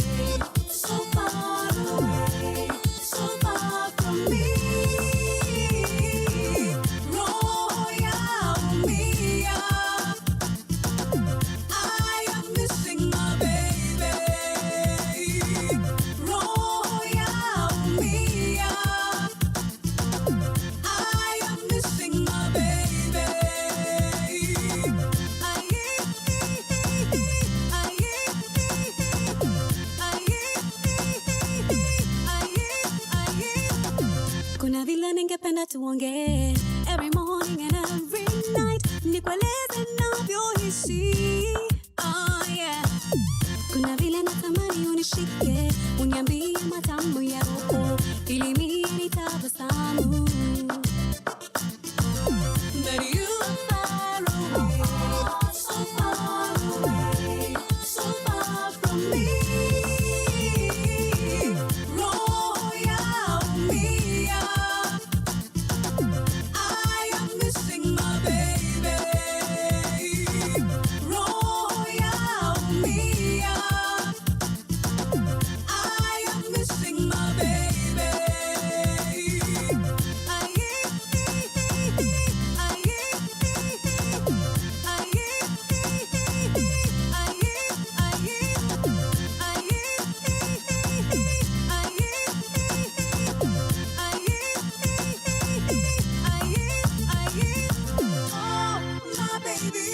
so far away, so far from me. Roho yaumia, I am missing my baby. Roho yaumia, I am missing my baby. Kuna vile ningependa tuongee every morning and every night, nikueleze navyohisi. Oh yeah. Kuna vile natamani unishike, uniambie matamu ya roho, ili mimi nitabasamu. But you are far away, so far away, so far from me. Roho yaumia, I am missing my baby. Roho yaumia, I am missing my baby. Oh, my baby,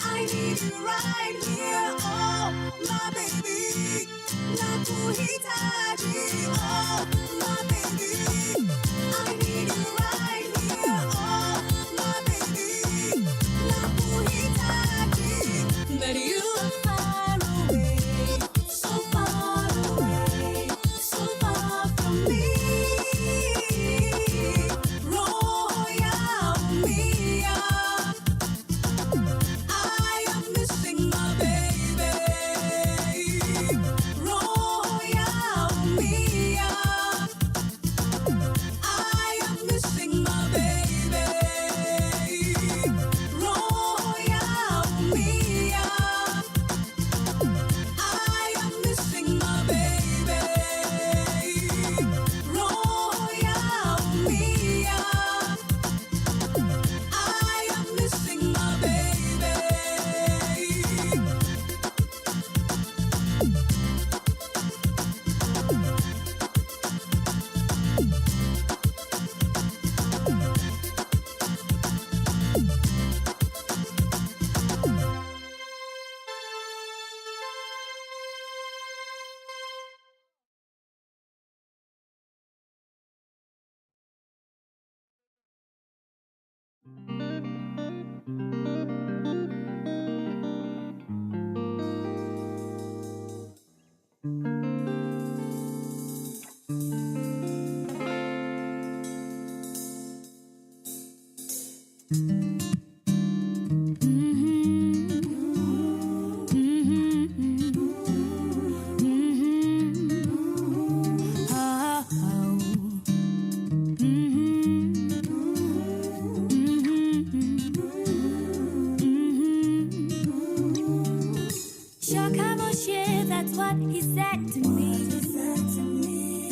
I need you right here. Oh, my baby, nakuhitaji. Oh, my baby, I need you right here. Oh, my baby, nakuhitaji. But you are far away, so far away, so far from me. Roho yaumia, I am missing my baby. Roho yaumia. Shokamoshe, that's what he said to me.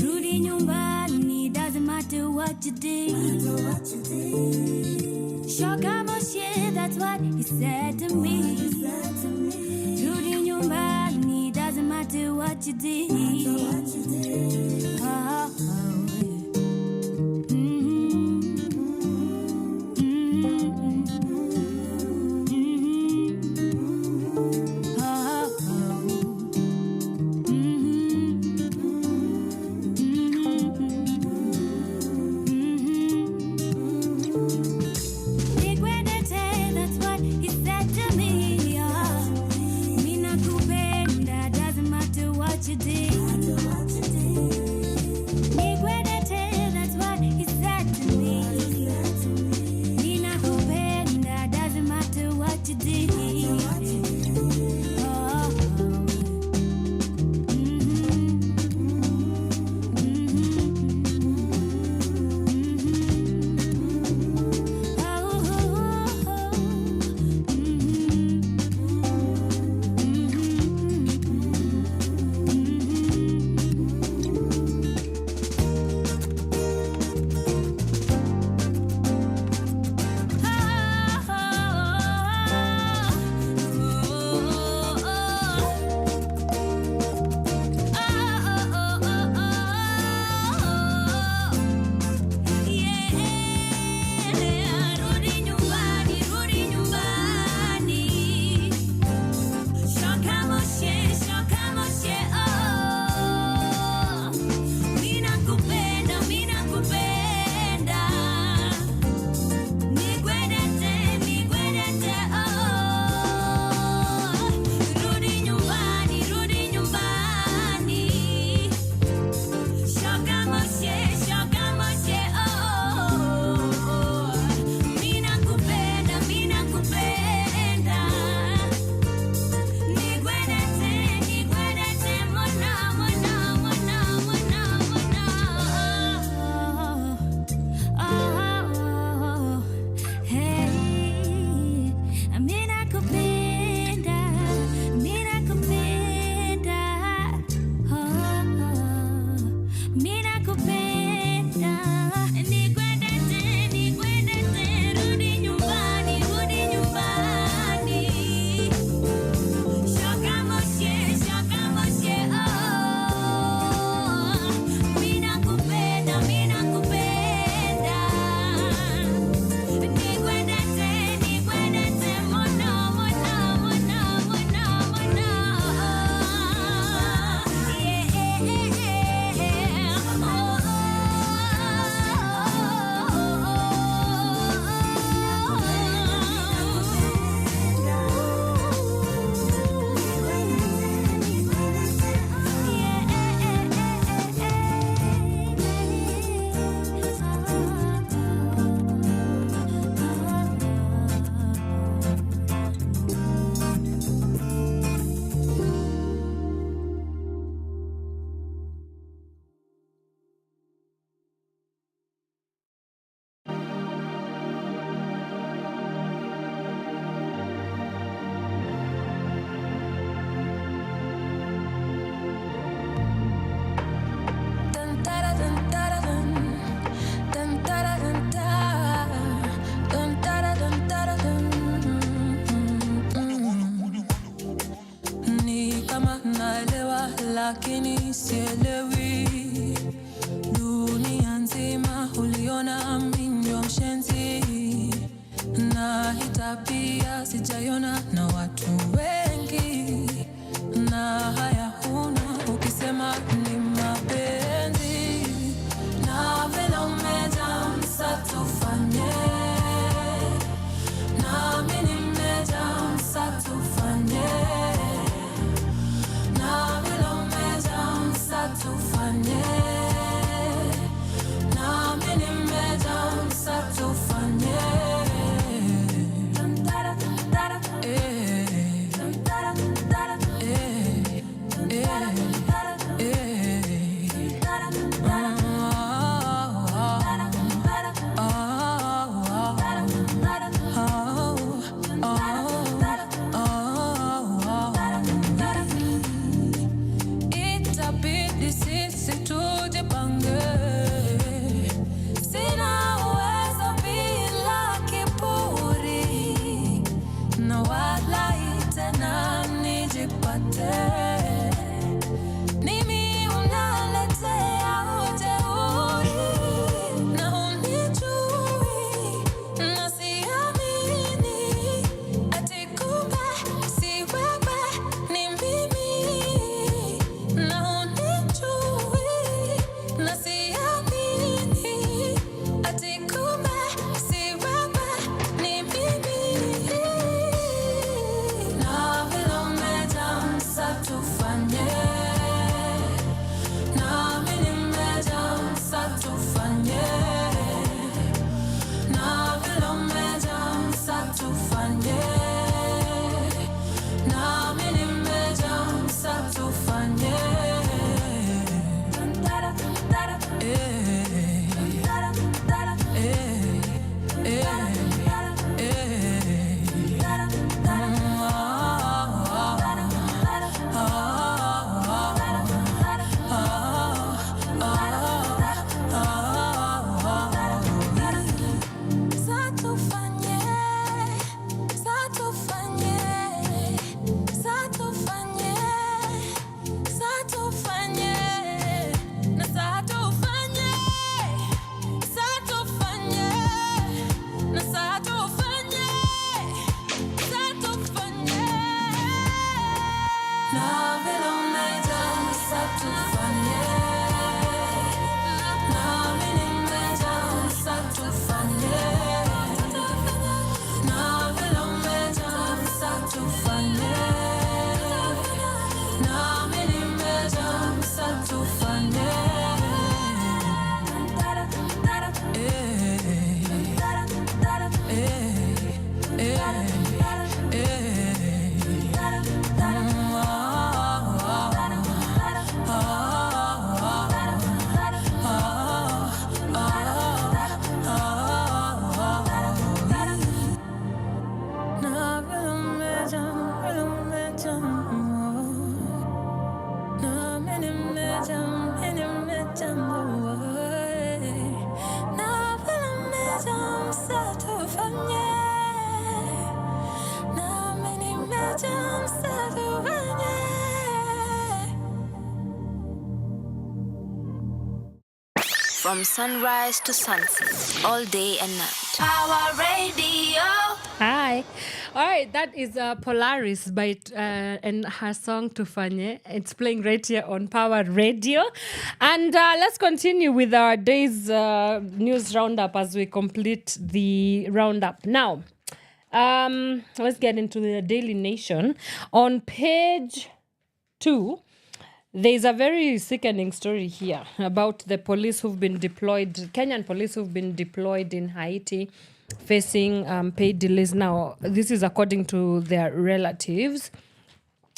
Rudi nyumbani, doesn't matter what you did. Shokamoshe, that's what he said to me. Rudi nyumbani, doesn't matter what you did. lakini sielewi. Dunia nzima uliona mimi ndio mshenzi, na hii tabia sijaiona na watu wengi, na haya huna ukisema ni mapenzi. Na vile umejaa msatufanye, na mimi nimejaa msatufanye, na vile umejaa msatufanye, na mimi nimejaa msatufanye. fly tena nijipate. Nimi unaletea ujeuri na unijui na siamini ati kumbe si wewe ni mimi na unijui na siamini ati kumbe si wewe ni mimi na vile umejamsa tufanye nami nimejamsa tufanye na vile umejamsa tufanye nami nimejamsa tufanye From sunrise to sunset, all day and night. Power Radio. Hi. All right, that is Polaris by and her song Tufanye. It's playing right here on Power Radio. And let's continue with our day's news roundup as we complete the roundup. Now, let's get into the Daily Nation. On page 2, there's a very sickening story here about the police who've been deployed, Kenyan police who've been deployed in Haiti, facing paid delays. Now, this is according to their relatives.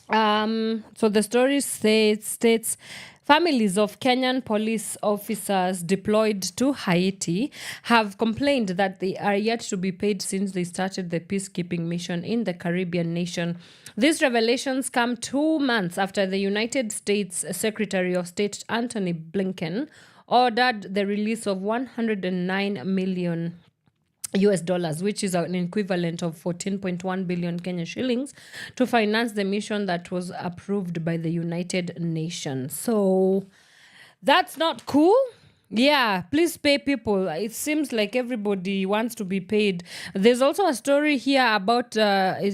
So the story states families of Kenyan police officers deployed to Haiti have complained that they are yet to be paid since they started the peacekeeping mission in the Caribbean nation. These revelations come 2 months after the United States Secretary of State Antony Blinken ordered the release of 109 million US dollars, which is an equivalent of 14.1 billion Kenya shillings, to finance the mission that was approved by the United Nations. So that's not cool. Yeah, please pay people. It seems like everybody wants to be paid. There's also a story here about a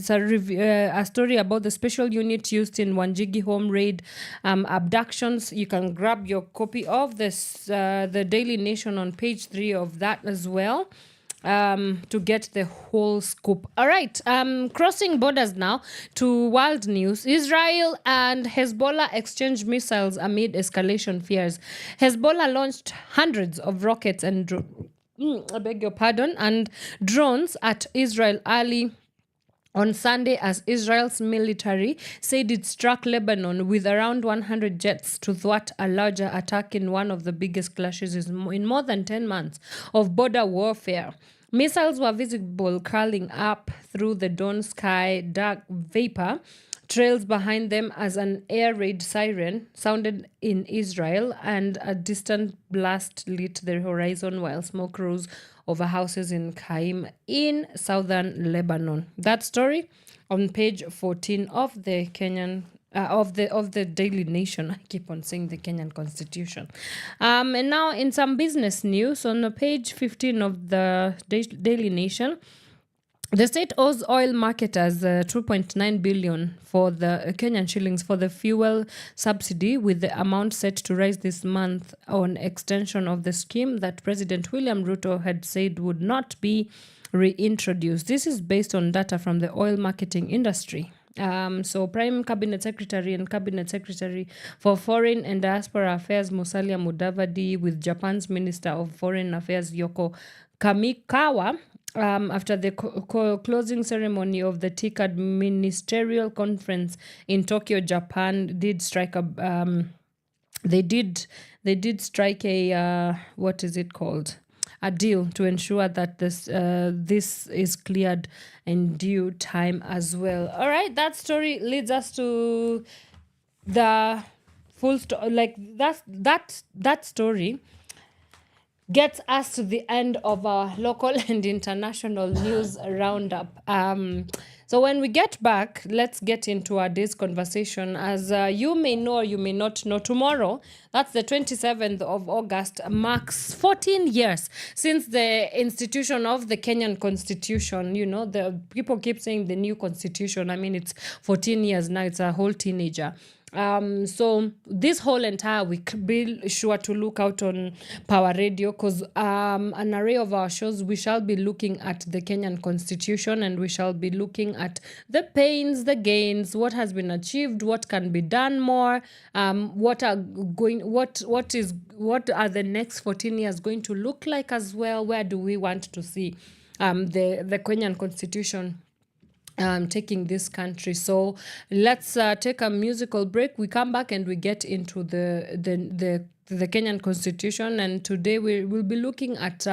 story about the special unit used in Wanyoike home raid abductions. You can grab your copy of this, the Daily Nation, on page 3 of that as well. To get the whole scoop. All right, crossing borders now to world news. Israel and Hezbollah exchanged missiles amid escalation fears. Hezbollah launched hundreds of rockets and and drones at Israel early on Sunday, as Israel's military said it struck Lebanon with around 100 jets to thwart a larger attack in one of the biggest clashes in more than 10 months of border warfare. Missiles were visible curling up through the dawn sky, dark vapor trails behind them as an air raid siren sounded in Israel, and a distant blast lit the horizon while smoke rose over houses in Kaim in southern Lebanon. That story on page 14 of the Kenyan of the Daily Nation. I keep on saying the Kenyan Constitution. And now in some business news on page 15 of the Daily Nation, the state owes oil marketers 2.9 billion for the Kenyan shillings for the fuel subsidy, with the amount set to rise this month on extension of the scheme that President William Ruto had said would not be reintroduced. This is based on data from the oil marketing industry. So Prime Cabinet Secretary and Cabinet Secretary for Foreign and Diaspora Affairs Musalia Mudavadi with Japan's Minister of Foreign Affairs Yoko Kamikawa, after the closing ceremony of the TICAD Ministerial Conference in Tokyo, Japan, did strike a they did strike a what is it called? A deal to ensure that this is cleared in due time as well. All right, that story leads us to the full story. Like that story gets us to the end of our local and international news roundup. So when we get back, let's get into our day's conversation. As you may know or you may not know, tomorrow, that's the 27th of August, marks 14 years since the institution of the Kenyan Constitution. You know, the people keep saying the new constitution. I mean, it's 14 years now. It's a whole teenager. So this whole entire week, be sure to look out on Power Radio, because an array of our shows, we shall be looking at the Kenyan Constitution, and we shall be looking at the pains, the gains, what has been achieved, what can be done more, what are the next 14 years going to look like as well. Where do we want to see the Kenyan Constitution taking this country? So let's take a musical break. We come back and we get into the Kenyan Constitution, and today we will be looking at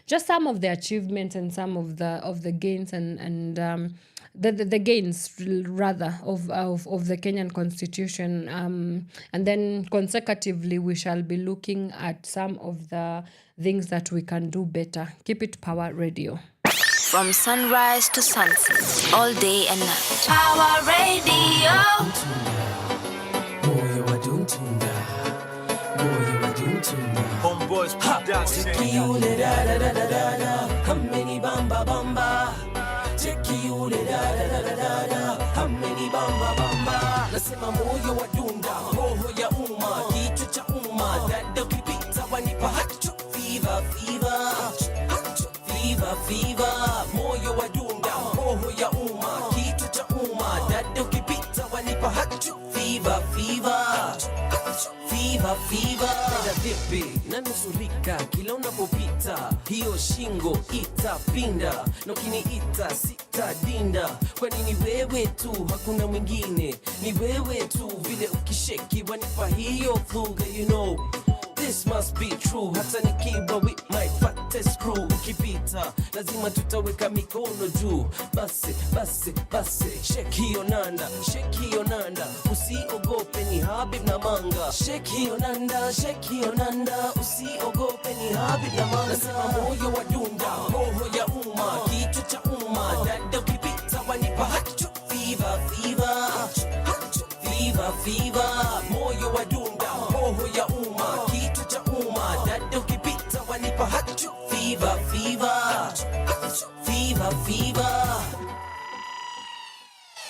just some of the achievements and some of the gains and the gains rather of the Kenyan Constitution, and then consecutively we shall be looking at some of the things that we can do better. Keep it Power Radio. From sunrise to sunset, all day and night. Power Radio. Homeboys production. Chekiule da da da da da da. How many bamba bamba? Chekiule da da da da da da. How many bamba bamba? Nasema moyo wa dunda, roho ya umma, kichwa cha umma, dada ukipita wanipa hacho, fever fever, hacho fever fever, moyo wa dunda, roho ya umma, kichwa cha umma, dada ukipita wanipa hacho, fever fever, fever fever. Dada vipi na nusurika kila unapopita, hiyo shingo itapinda, na ukiniita sitadinda, kwani ni wewe tu, hakuna mwingine, ni wewe tu, vile ukisheki wanipa hiyo fuga, you know this must be true. Hata nikiwa with my fattest crew, ukipita lazima tutaweka mikono juu. Basi basi basi, shake hiyo nanda, shake hiyo nanda, usiogope ni Habib na Manga. Shake hiyo nanda, shake hiyo nanda, usiogope ni Habib na Manga. Nasema moyo wa dunda, roho ya umma, kichwa cha umma, dada ukipita wanipa hacho, fever fever, hacho fever fever, moyo wa dunda, roho ya umma, kichwa cha umma, dada ukipita wanipa hacho, fever fever, hacho fever fever.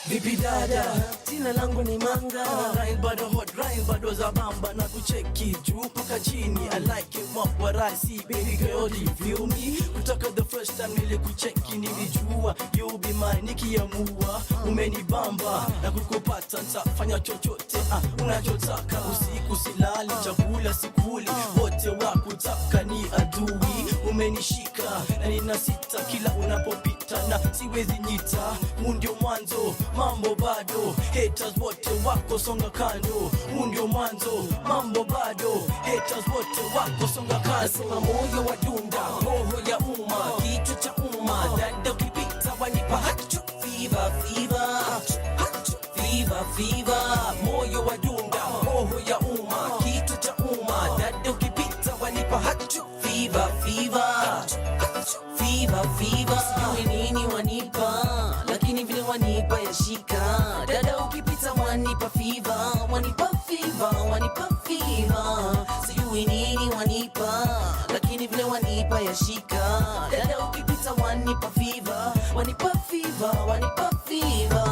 Vipi dada, jina langu ni Manga, Rhyme bado hot, rhyme bado za bamba, na kucheki juu mpaka chini. I like it what I see, baby girl, do you feel me? Kutoka the first time nilikucheki nilijua you be mine, nikiamua umenibamba, na kukupata nitafanya chochote unachotaka. Usiku silali, chakula sikuli, wote wakutaka ni adui. Umenishika na ninasita kila unapopita, na siwezi nyita, huu ndio mwanzo, mambo bado, haters wote wako songa kando. Huu ndio mwanzo, mambo bado, haters wote wako songa kando. Nasema moyo wa dunda, roho ya umma, kichwa cha umma, dada ukipita wanipa hacho, fever fever, hacho fever Fever, fever, moyo wadunda, roho ya umma, kitu cha umma, dada ukipita wanipa hachu. Fever, fever, fever, fever, sijui nini wanipa, lakini vile wanipa yashika. Dada ukipita wanipa fever, wanipa fever, wanipa fever, sijui nini wanipa, lakini vile wanipa yashika. Dada ukipita wanipa fever, wanipa fever, wanipa fever.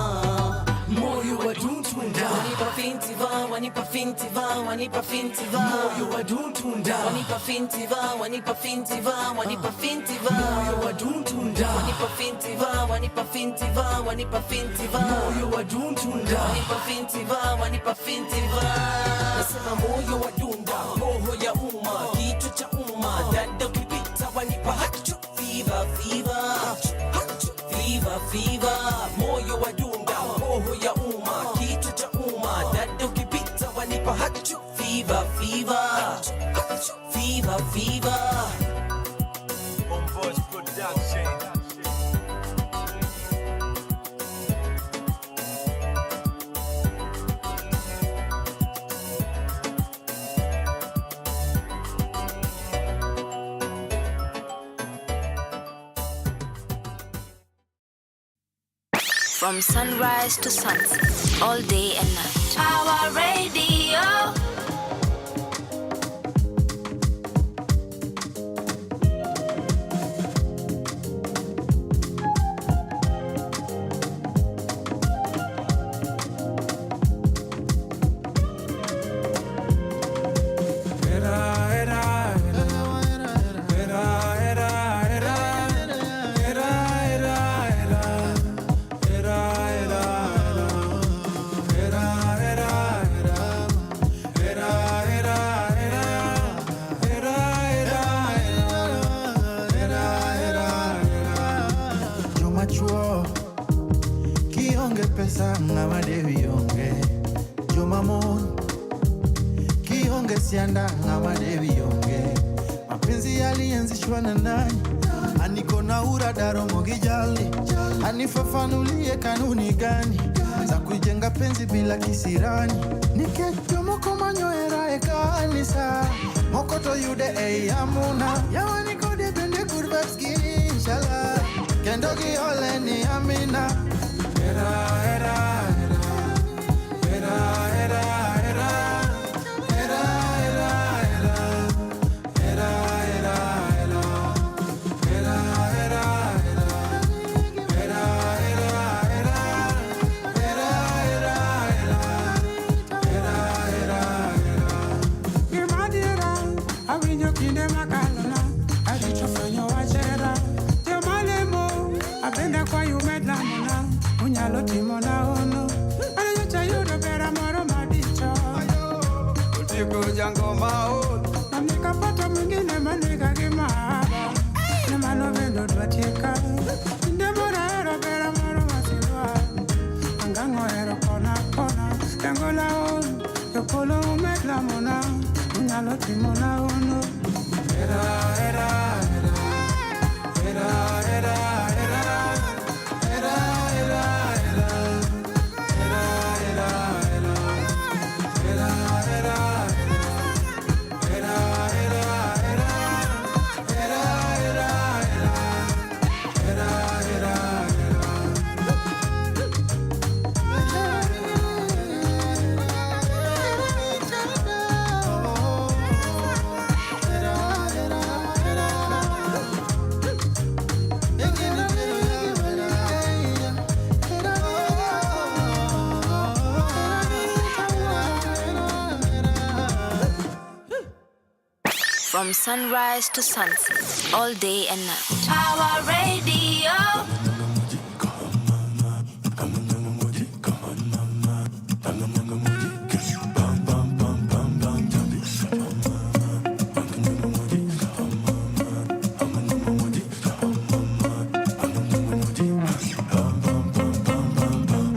Moyo wa duntunda, wanipa fintiva, wanipa fintiva, wanipa fintiva. Moyo wa duntunda, wanipa fintiva, wanipa fintiva, wanipa fintiva. Moyo wa duntunda, wanipa fintiva, wanipa fintiva, wanipa fintiva. Moyo wa duntunda, wanipa fintiva, wanipa fintiva. Nasema moyo wa dunda, roho ya umma, kitu cha umma, dada ukipita wanipa hachu. Fever, fever, fever, fever, moyo wa dunda, roho ya umma, kitu cha umma, dada ukipita wanipa hachu. Fever, fever, fever, fever. On Voice Production. From sunrise to sunset, all day and night. Power Radio. Sianda ngama devi yonge mapenzi yalianzishwa na nani? Aniko na uradaro mogijali, anifafanulie kanuni gani za kujenga penzi bila kisirani? Niketo moko manyoera ekanisa mokoto yude amuna yawani kode bende kurbat skini inshallah kendogi ole ni amina. Era era era era era Jango mao na nikapata mwingine manika kimaba na manovendo dwatika ndemora ero bera moro masiwa angango ero kona kona tangola on yokolo umekla mona unyalo timona ono era era era era era From sunrise to sunset, all day and night. Power Radio.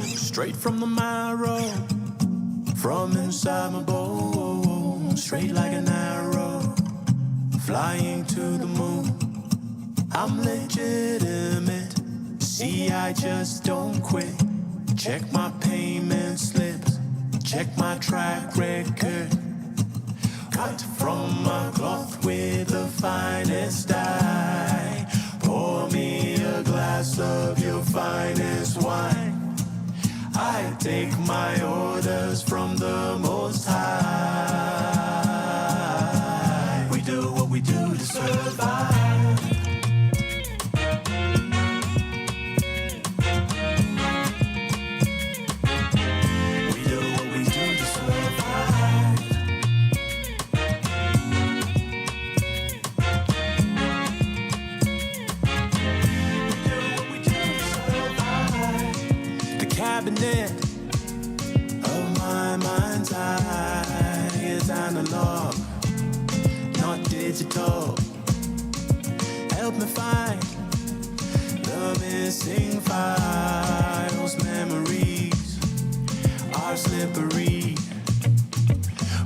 Straight from the marrow, from inside my bones, straight like an arrow, flying to the moon. I'm legitimate. See, I just don't quit. Check my payment slips, check my track record. Cut from my cloth with the finest dye. Pour me a glass of your finest wine. I take my orders from the Most High. We do what we do to survive. Cabinet of my mind's eye is analog, not digital. Help me find the missing files. Memories are slippery.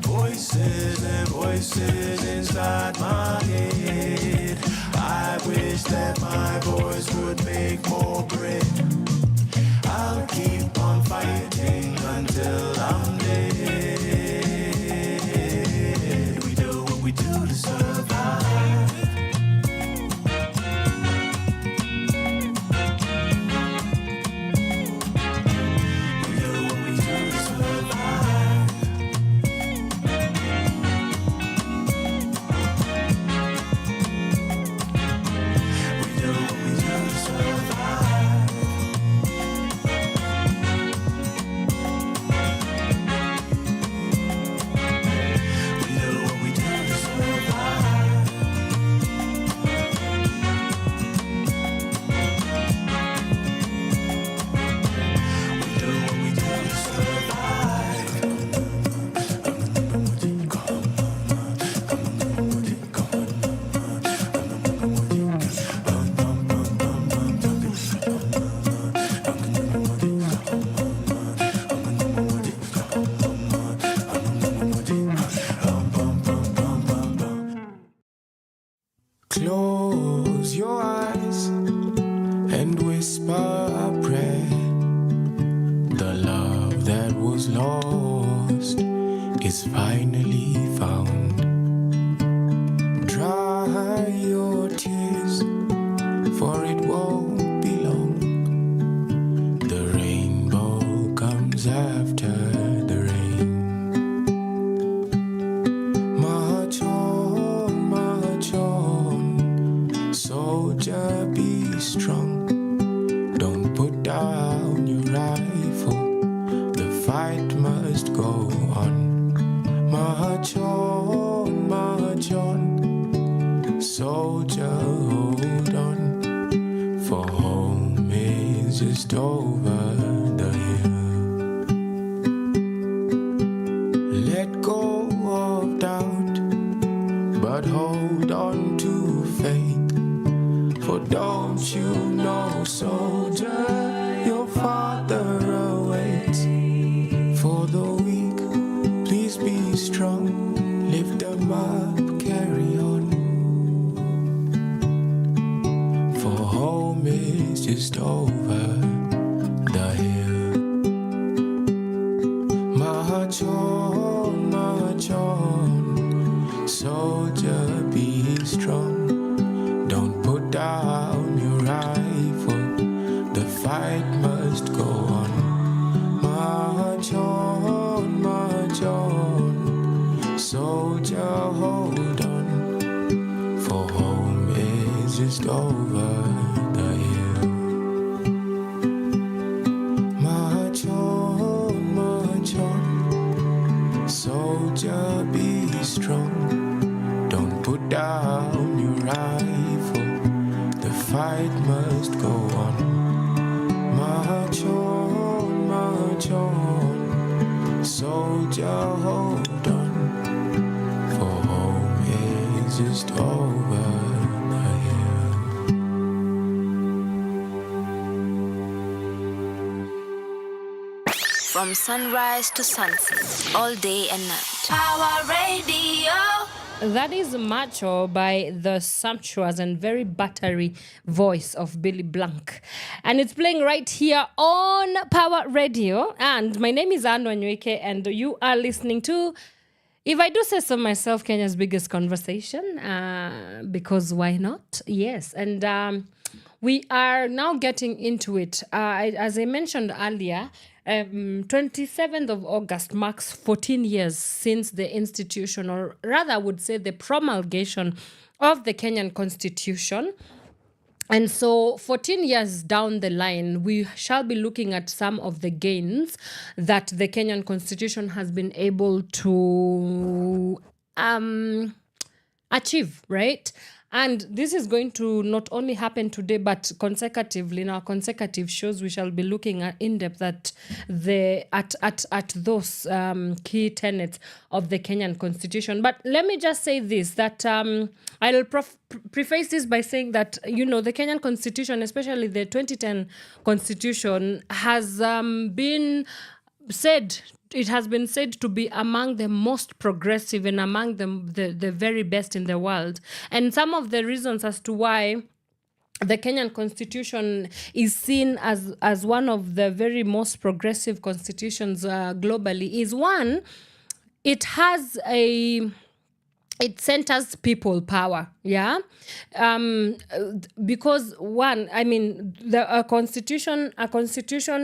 Voices and voices inside my head. I wish that my voice would make more bread. I'll keep on fighting until I'm dead. We do what we do to survive. We do what we do to survive. We do what we do to survive. Close your eyes and whisper a prayer. The love that was lost is finally found. Dry your tears, for it won't be long. The rainbow comes after the rain. March on, soldier, be strong. Don't put down your rifle. The fight must go on. March on, soldier, hold on. For home is just over the hill. Let go of doubt, but hold on to faith. For don't you know, soldier, your father awaits. For the weak, please be strong. Lift them up, carry on. For home is just over the hill. March on, soldier, be strong. Don't put down your rifle. The fight must go on. March on, soldier, hold on. For home is just over the hill. March on, soldier, be strong. Don't put down your rifle. The fight must go on. March on, soldier, hold on. For home is just over the hill. From sunrise to sunset, all day and night. Power Radio. That is Macho by the sumptuous and very buttery voice of Billy Blank. And it's playing right here on Power Radio. And my name is Wanyoike, and you are listening to, if I do say so myself, Kenya's biggest conversation. Because why not? Yes. And we are now getting into it. As I mentioned earlier, 27th of August marks 14 years since the institution, or rather, I would say the promulgation of the Kenyan Constitution. And so 14 years down the line, we shall be looking at some of the gains that the Kenyan Constitution has been able to achieve, right? And this is going to not only happen today, but consecutively in our consecutive shows, we shall be looking at in depth at those key tenets of the Kenyan Constitution. But let me just say this: that I'll preface this by saying that the Kenyan Constitution, especially the 2010 Constitution, has been said. It has been said to be among the most progressive and among the very best in the world. And some of the reasons as to why the Kenyan Constitution is seen as one of the very most progressive constitutions globally is, one, it has it centers people power, yeah, because one, I mean, a constitution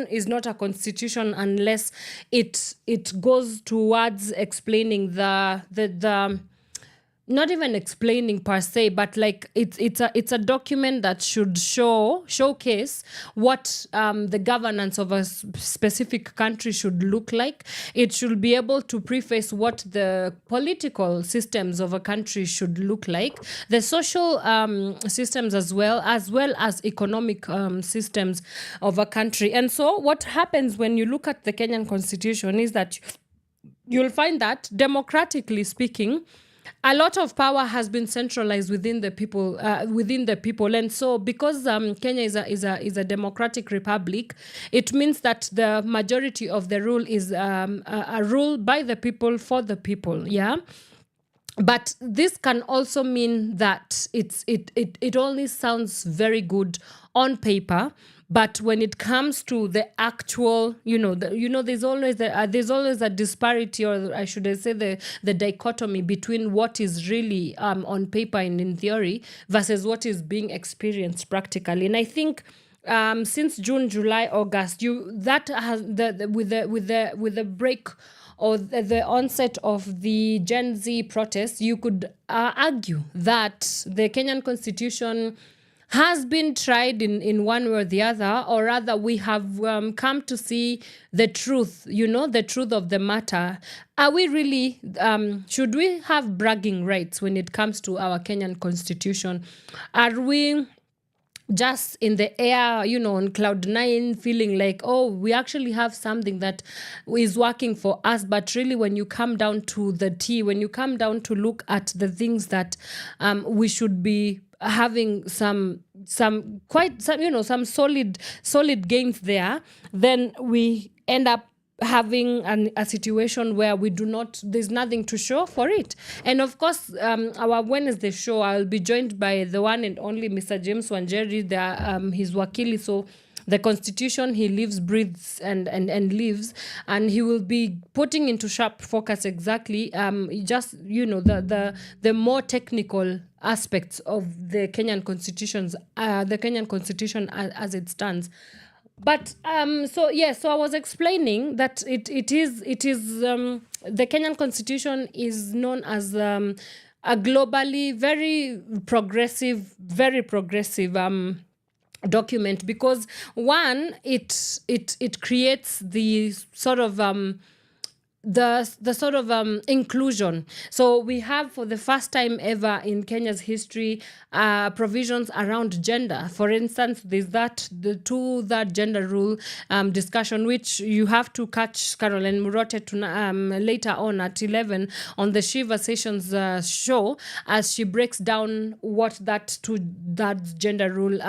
is not a constitution unless it goes towards explaining the not even explaining per se, but like it's a document that should showcase what the governance of a specific country should look like. It should be able to preface what the political systems of a country should look like, the social systems as well as economic systems of a country. And so what happens when you look at the Kenyan Constitution is that you'll find that, democratically speaking, a lot of power has been centralized within the people, and so because Kenya is a democratic republic, it means that the majority of the rule is a rule by the people for the people. Yeah. But this can also mean that it only sounds very good on paper, but when it comes to the actual, there's always a disparity, or I should say the dichotomy between what is really on paper and in theory versus what is being experienced practically. And I think since June, July, August, with the break or the onset of the Gen Z protests, you could argue that the Kenyan Constitution has been tried in one way or the other, or rather we have come to see the truth, the truth of the matter. Are we really, should we have bragging rights when it comes to our Kenyan Constitution? Are we just in the air, on cloud nine, feeling like, oh, we actually have something that is working for us? But really, when you come down to the T, when you come down to look at the things that we should be having some solid gains there, then we end up having a situation where there's nothing to show for it. And of course, our Wednesday show, I'll be joined by the one and only Mr. James Wanjeri, his wakili. So the Constitution, he lives, breathes, and lives, and he will be putting into sharp focus exactly the more technical aspects of the Kenyan Constitution as it stands. But so I was explaining that it is the Kenyan Constitution is known as a globally very progressive document, because one, it creates the sort of inclusion. So we have, for the first time ever in Kenya's history, provisions around gender. For instance, there's that gender rule discussion, which you have to catch Caroline Murote later on at 11 on the Shiva Sessions show, as she breaks down what that gender rule,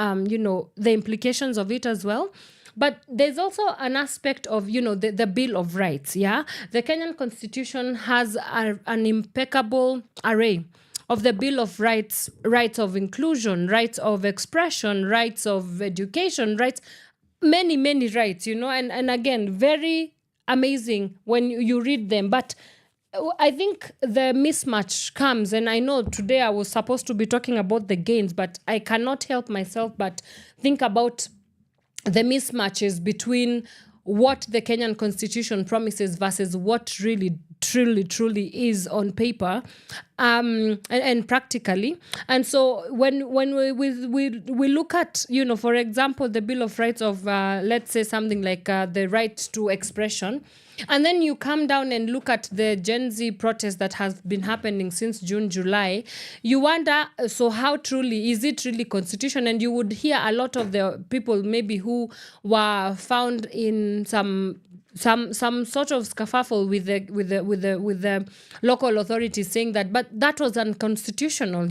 the implications of it as well. But there's also an aspect of, the Bill of Rights, yeah? The Kenyan Constitution has an impeccable array of the Bill of Rights, rights of inclusion, rights of expression, rights of education, rights, many, many rights, and again, very amazing when you read them. But I think the mismatch comes, and I know today I was supposed to be talking about the gains, but I cannot help myself but think about the mismatches between what the Kenyan Constitution promises versus what really, truly is on paper, and practically. And so when we look at, for example, the Bill of Rights of, let's say something like the right to expression, and then you come down and look at the Gen Z protest that has been happening since June, July, you wonder, so how truly, is it really constitution? And you would hear a lot of the people maybe who were found in some sort of scuffle with the local authorities saying that, but that was unconstitutional,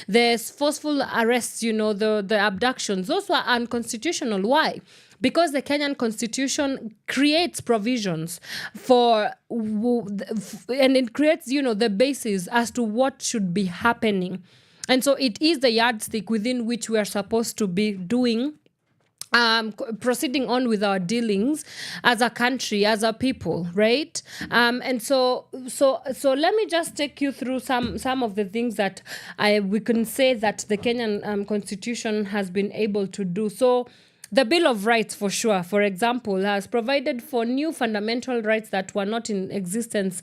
There's forceful arrests, the abductions, those were unconstitutional. Why? Because the Kenyan Constitution creates provisions and it creates, the basis as to what should be happening. And so it is the yardstick within which we are supposed to be doing, proceeding on with our dealings as a country, as a people, right? And so let me just take you through some of the things that we can say that the Kenyan Constitution has been able to do. So the Bill of Rights, for sure, for example, has provided for new fundamental rights that were not in existence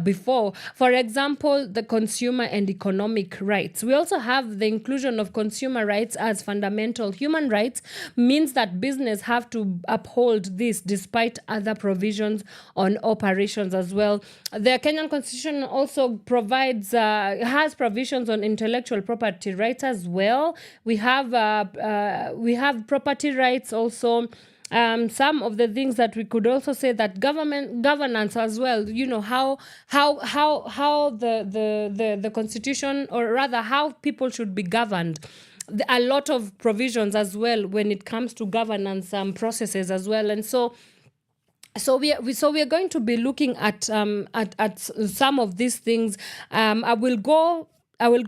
before. For example, the consumer and economic rights. We also have the inclusion of consumer rights as fundamental human rights, means that business have to uphold this despite other provisions on operations as well. The Kenyan Constitution also has provisions on intellectual property rights as well. We have property rights also. Some of the things that we could also say that governance as well, how the Constitution, or rather how people should be governed. A lot of provisions as well when it comes to governance processes as well. And so we are going to be looking at some of these things. I will go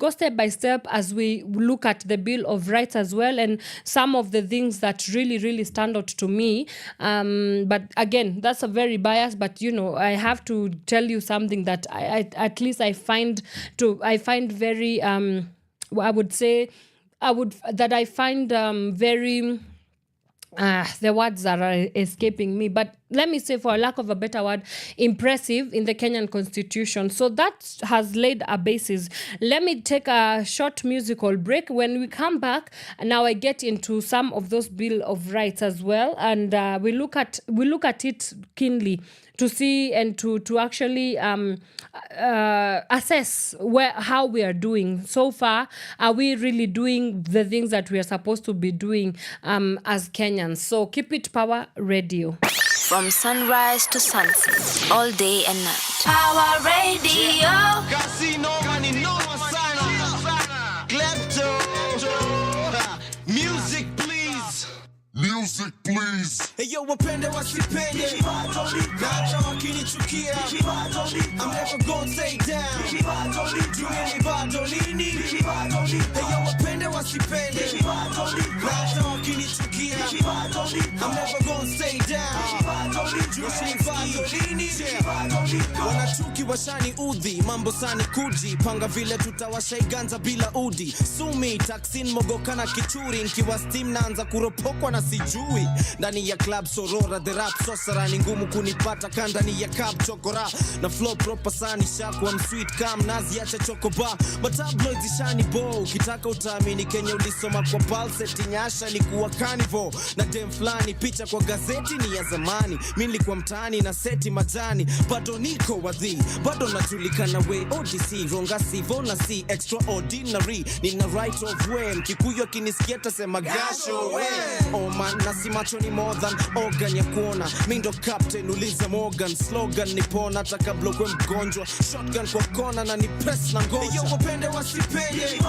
step by step as we look at the Bill of Rights as well, and some of the things that really, really stand out to me. But again, that's a very biased, but I have to tell you something that I find very, very, the words are escaping me, but let me say, for lack of a better word, impressive in the Kenyan Constitution. So that has laid a basis. Let me take a short musical break. When we come back, now I get into some of those Bill of Rights as well, and we look at it keenly to see and to actually assess how we are doing so far. Are we really doing the things that we are supposed to be doing as Kenyans? So keep it Power Radio. From sunrise to sunset, all day and night. Power Radio. Casino money, no sana. Klepto. Music please. Music, please. Hey yo, wapende wasipende. Nacha wakinichukia. I'm never gonna stay down. Jueni bado nini. Hey yo, wapende wasipende. Nacha wakinichukia. I'm never gonna stay down. Jueni bado nini. Wanachuki washani udhi, mambo sani kuji. Panga vile tutawashaiganza bila udi. Sumi, taksin mogoka na kichuri. Nkiwa steam naanza kuropokwa na sijui. Ndani ya club sorora, the rap sosara. Ni ngumu kunipata kandani ya cab chokora. Na flow proper sani shakwa msweet cam nazi acha chokoba. Matabloids ishani bo. Ukitaka utaamini Kenya ulisoma kwa pulse. Tinyasha ni kuwa carnival. Na dem flani picha kwa gazeti ni ya zamani. Mimi kwa mtaani na seti majani, bado niko wadhi, bado najulikana we ODC, ronga sivo na si extraordinary, nina right of way, mkikuyo kinisikia tasema gasho we. Oh man, nasi macho ni more than organ ya kuona, mindo captain uliza Morgan, slogan nipona taka blokwe mgonjwa, shotgun kwa kona na ni press na ngoja. Yo wapende wasipende,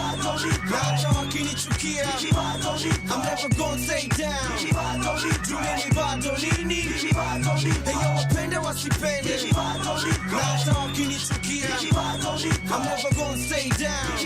hata wakinichukia, I'm never gonna stay down, jumeni bado nini. Yo wapende wasipende, hata wakinichukia, I'm never gonna stay down,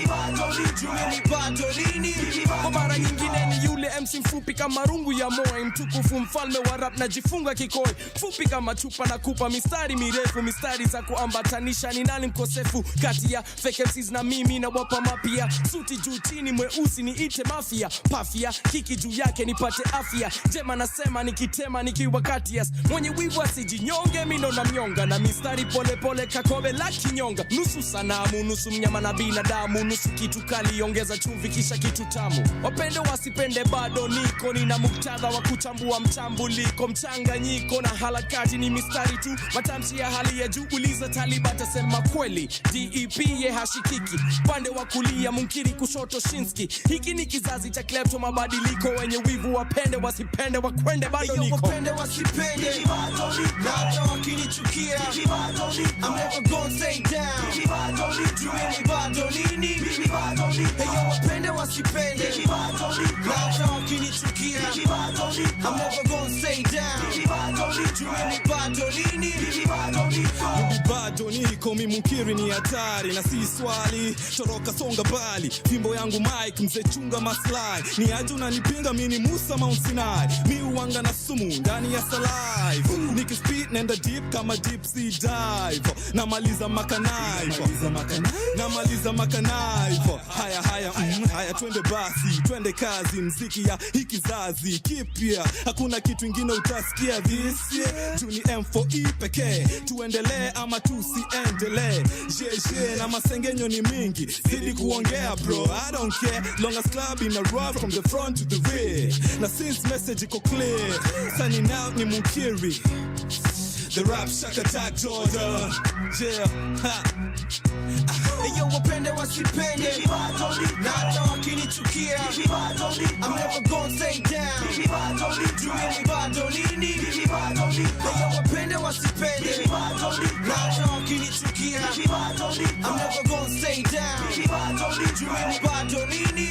jumeni bado nini. Kwa mara nyingine ni yule MC mfupi kama rungu ya moe, mtukufu mfalme wa rap na jifunga kikoi, fupi kama chupa na kupa mistari mirefu, mistari za kuambatanisha. Ni nani mkosefu kati ya fake MCs na mimi na wapa mapia, suti juu chini mweusi ni ite mafia, pafia kiki juu yake nipate afya jema, nasema nikitema nikiwa kati yes. Mwenye wivu asijinyonge, mino na mnyonga na mistari pole pole kakobe la kinyonga, nusu sanamu nusu mnyama na binadamu, nusu kitu kali ongeza chumvi kisha kitu tamu. Wapende wasipende bado niko, nina muktadha wa kuchambua mchambuliko, mchanganyiko na halakati ni mistari tu, matamshi ya hali ya juu, uliza Taliba tasema kweli. DEP ye hashikiki, pande wa kulia Munkiri kushoto Shinski, hiki ni kizazi cha klepto mabadiliko, wenye wivu wapende wasipende wakwende bado niko. Wapende wasipende, hata wakinichukia, I'm never gonna stay down, jumeni bado nini. Yo wapende wasipende, hata wakinichukia, I'm never gonna stay down, jumeni bado nini. Bado niko mi Munkiri ni hatari na si swali, toroka songa bali, fimbo yangu Mike mzee chunga maslai, ni aje unanipinga mini Musa Mount Sinai, mi uwanga na sumu ndani ya salive, nikispit nenda deep kama deep sea dive, namaliza makanaivo, haya haya twende basi, twende kazi, mziki ya hiki zazi kipya, hakuna kitu ingine utasikia this year, juni M4E pekee, tuendelee ama tusiendelee, jeje na masengenyo ni mingi, zidi kuongea bro, I don't care, long as club in a rock from the front to the rear, na since message iko clear, signing out ni Munkiri, the rap shack attack Georgia, yeah, ha. Yo wapende wasipende, hata wakinichukia, I'm never gonna stay down, jumeni bado nini. Yo wapende wasipende, hata wakinichukia, I'm never gonna stay down, jumeni bado nini.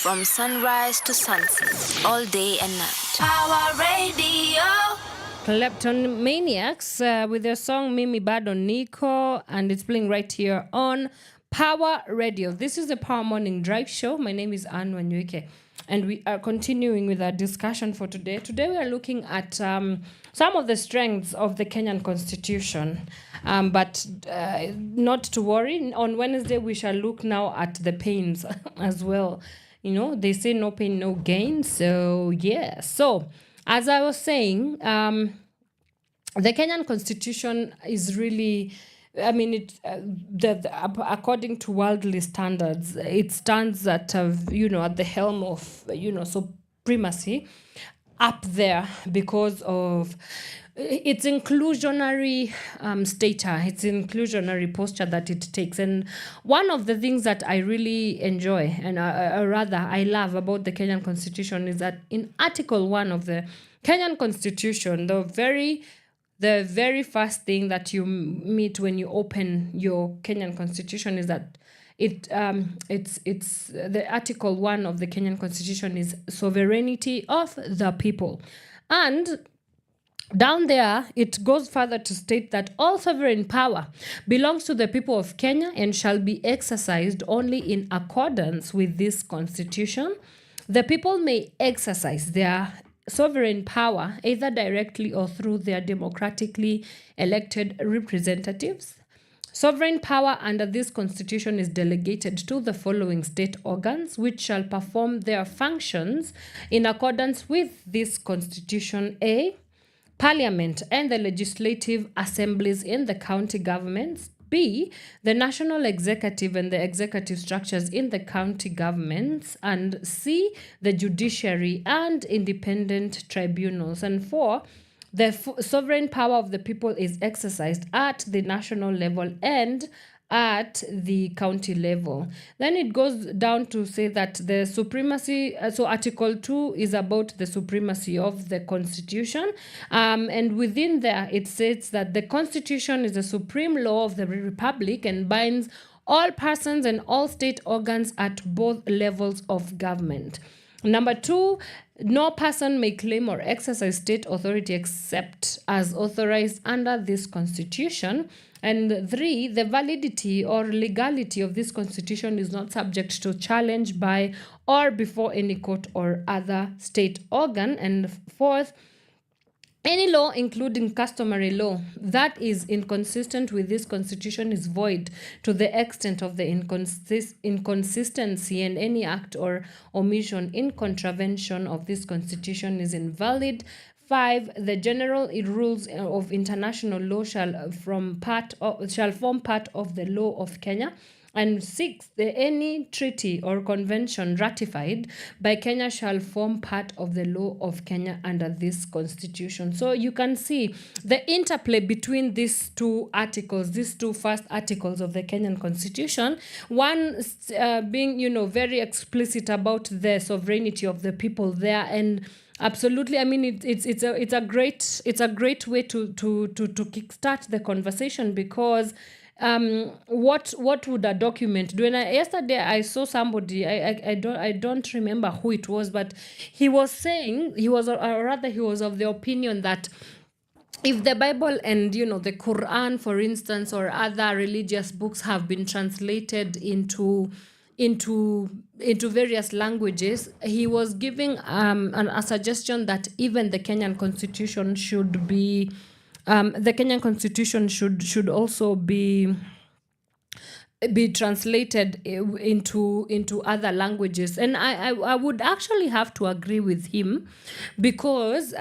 From sunrise to sunset, all day and night. Power Radio. Clapton Maniacs with their song Mimi Bado Niko, and it's playing right here on Power Radio. This is the Power Morning Drive Show. My name is Wanyoike, and we are continuing with our discussion for today. Today we are looking at some of the strengths of the Kenyan Constitution. But not to worry, on Wednesday we shall look now at the pains as well. You know, they say no pain, no gain. So, yeah. So, as I was saying, the Kenyan Constitution is really, I mean, according to worldly standards, it stands at, at the helm of, supremacy up there because of its inclusionary stature, its inclusionary posture that it takes. And one of the things that I really enjoy, and rather I love about the Kenyan Constitution, is that in Article 1 of the Kenyan Constitution, the very first thing that you meet when you open your Kenyan Constitution is that it's the Article 1 of the Kenyan Constitution is sovereignty of the people. And down there, it goes further to state that all sovereign power belongs to the people of Kenya and shall be exercised only in accordance with this constitution. The people may exercise their sovereign power either directly or through their democratically elected representatives Sovereign power under this constitution is delegated to the following state organs, which shall perform their functions in accordance with this constitution. A. Parliament and the legislative assemblies in the county governments. B. The national executive and the executive structures in the county governments. And C. The judiciary and independent tribunals. And 4. The sovereign power of the people is exercised at the national level and at the county level. Then it goes down to say that the supremacy, so Article 2 is about the supremacy of the Constitution. And within there, it says that the Constitution is the supreme law of the Republic and binds all persons and all state organs at both levels of government. Number 2, no person may claim or exercise state authority except as authorized under this constitution. And 3, the validity or legality of this constitution is not subject to challenge by or before any court or other state organ. And 4th, any law, including customary law, that is inconsistent with this constitution is void to the extent of the inconsistency, and any act or omission in contravention of this constitution is invalid. 5, the general rules of international law shall form part of the law of Kenya. And 6, any treaty or convention ratified by Kenya shall form part of the law of Kenya under this constitution. So you can see the interplay between these two articles, these two first articles of the Kenyan constitution. One being, very explicit about the sovereignty of the people there, and absolutely, I mean it's a great way to kickstart the conversation, because what would a document do? And yesterday I saw somebody, I don't remember who it was, but he was saying, he was of the opinion that if the Bible and the Quran, for instance, or other religious books have been translated into various languages, he was giving a suggestion that even the Kenyan constitution should be should also be translated into other languages. And I would actually have to agree with him, because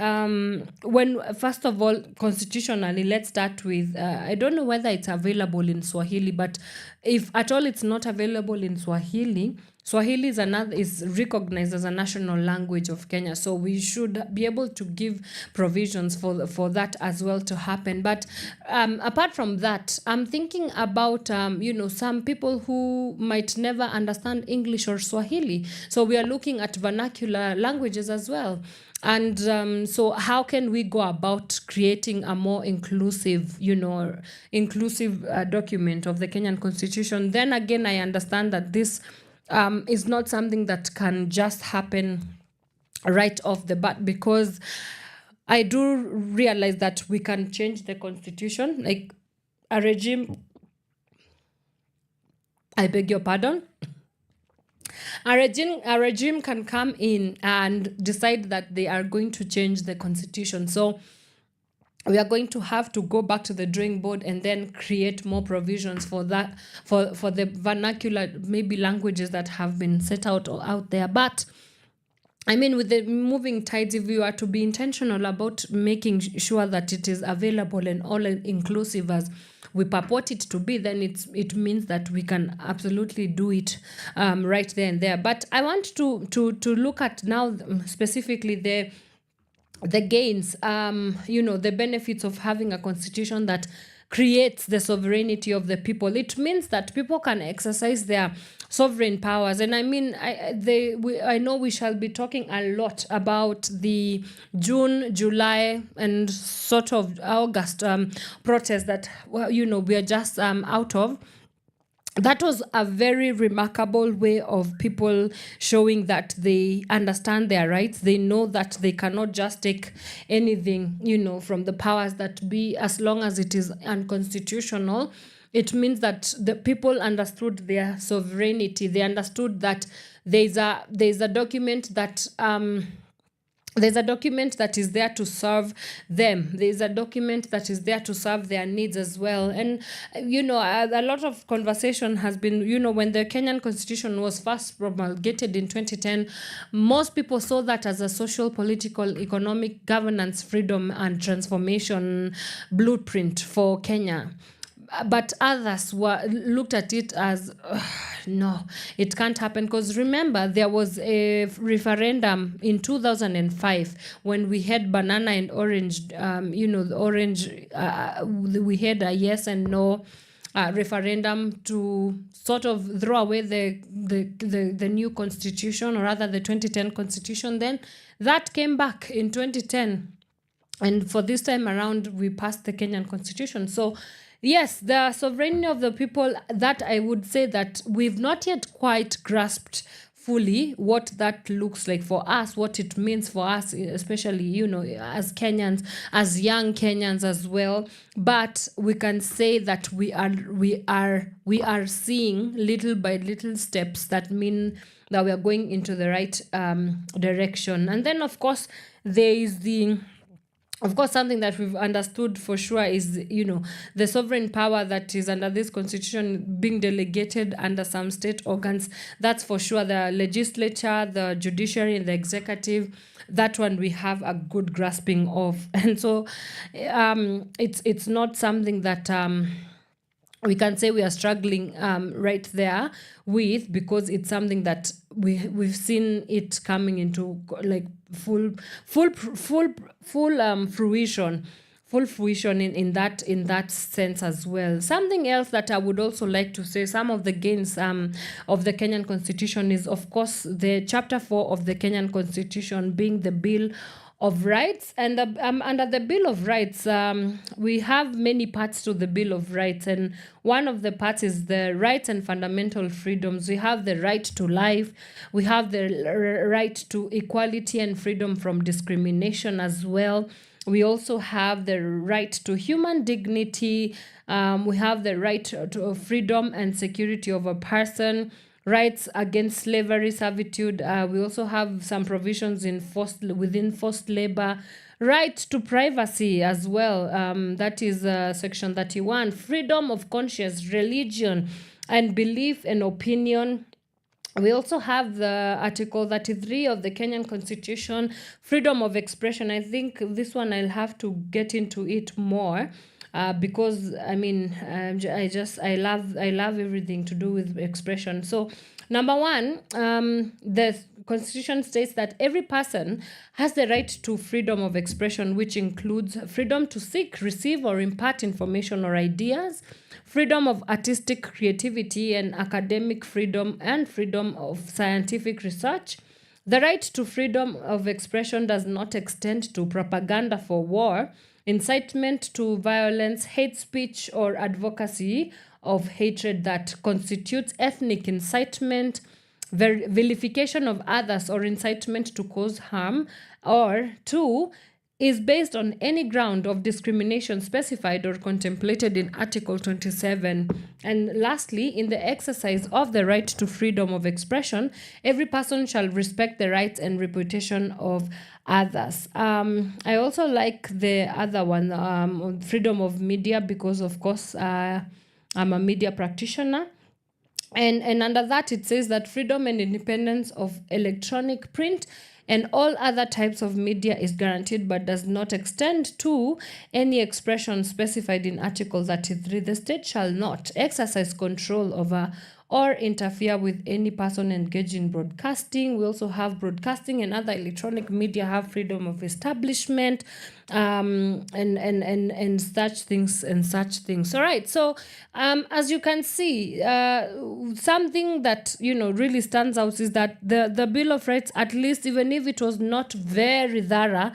when, first of all, constitutionally, let's start with I don't know whether it's available in Swahili, but if at all it's not available in Swahili is recognized as a national language of Kenya, so we should be able to give provisions for that as well to happen. But apart from that, I'm thinking about some people who might never understand English or Swahili, so we are looking at vernacular languages as well. And so how can we go about creating a more inclusive document of the Kenyan constitution? Then again, I understand that this is not something that can just happen right off the bat, because I do realize that we can change the constitution, like a regime. I beg your pardon. A regime can come in and decide that they are going to change the constitution. So we are going to have to go back to the drawing board and then create more provisions for that, for the vernacular, maybe languages that have been set out there. But I mean, with the moving tides, if you are to be intentional about making sure that it is available and all inclusive as we purport it to be, then it means that we can absolutely do it right there and there. But I want to look at now specifically the gains, the benefits of having a constitution that creates the sovereignty of the people. It means that people can exercise their sovereign powers. And I mean, I know we shall be talking a lot about the June, July, and sort of August protests that, we are just out of. That was a very remarkable way of people showing that they understand their rights. They know that they cannot just take anything, from the powers that be, as long as it is unconstitutional. It means that the people understood their sovereignty. They understood that there's a document that there's a document that is there to serve them. There's a document that is there to serve their needs as well. And, a lot of conversation has been, when the Kenyan constitution was first promulgated in 2010, most people saw that as a social, political, economic, governance, freedom, and transformation blueprint for Kenya. But others looked at it as no, it can't happen, because remember there was a referendum in 2005 when we had banana and orange, the orange, we had a yes and no referendum to sort of throw away the new constitution, or rather the 2010 constitution. Then that came back in 2010, and for this time around we passed the Kenyan constitution. So yes, the sovereignty of the people, that I would say that we've not yet quite grasped fully what that looks like for us, what it means for us, especially, as Kenyans, as young Kenyans as well. But we can say that we are seeing little by little steps that mean that we are going into the right direction. And then, of course, there is something that we've understood for sure is, the sovereign power that is under this constitution being delegated under some state organs. That's for sure the legislature, the judiciary, and the executive. That one we have a good grasping of. And so it's not something that we can say we are struggling right there with, because it's something that we've seen it coming into like full fruition in that sense as well. Something else that I would also like to say, some of the gains of the Kenyan constitution is, of course, the chapter 4 of the Kenyan constitution being the Bill of Rights. And under the Bill of Rights, we have many parts to the Bill of Rights, and one of the parts is the rights and fundamental freedoms. We have the right to life, we have the right to equality and freedom from discrimination as well. We also have the right to human dignity. We have the right to freedom and security of a person, rights against slavery, servitude. We also have some provisions within forced labor, right to privacy as well. That is section 31. Freedom of conscience, religion, and belief and opinion. We also have the Article 33 of the Kenyan Constitution, freedom of expression. I think this one I'll have to get into it more. Because I love everything to do with expression. So number one, the Constitution states that every person has the right to freedom of expression, which includes freedom to seek, receive, or impart information or ideas, freedom of artistic creativity and academic freedom, and freedom of scientific research. The right to freedom of expression does not extend to propaganda for war, incitement to violence, hate speech, or advocacy of hatred that constitutes ethnic incitement, vilification of others, or incitement to cause harm, or two, is based on any ground of discrimination specified or contemplated in Article 27. And lastly, in the exercise of the right to freedom of expression, every person shall respect the rights and reputation of others. I also like the other one, freedom of media, because of course I'm a media practitioner. And under that, it says that freedom and independence of electronic, print, and all other types of media is guaranteed, but does not extend to any expression specified in Article 33. The state shall not exercise control over or interfere with any person engaged in broadcasting. We also have broadcasting and other electronic media have freedom of establishment, and such things. All right. So as you can see, something that really stands out is that the Bill of Rights, at least, even if it was not very thorough,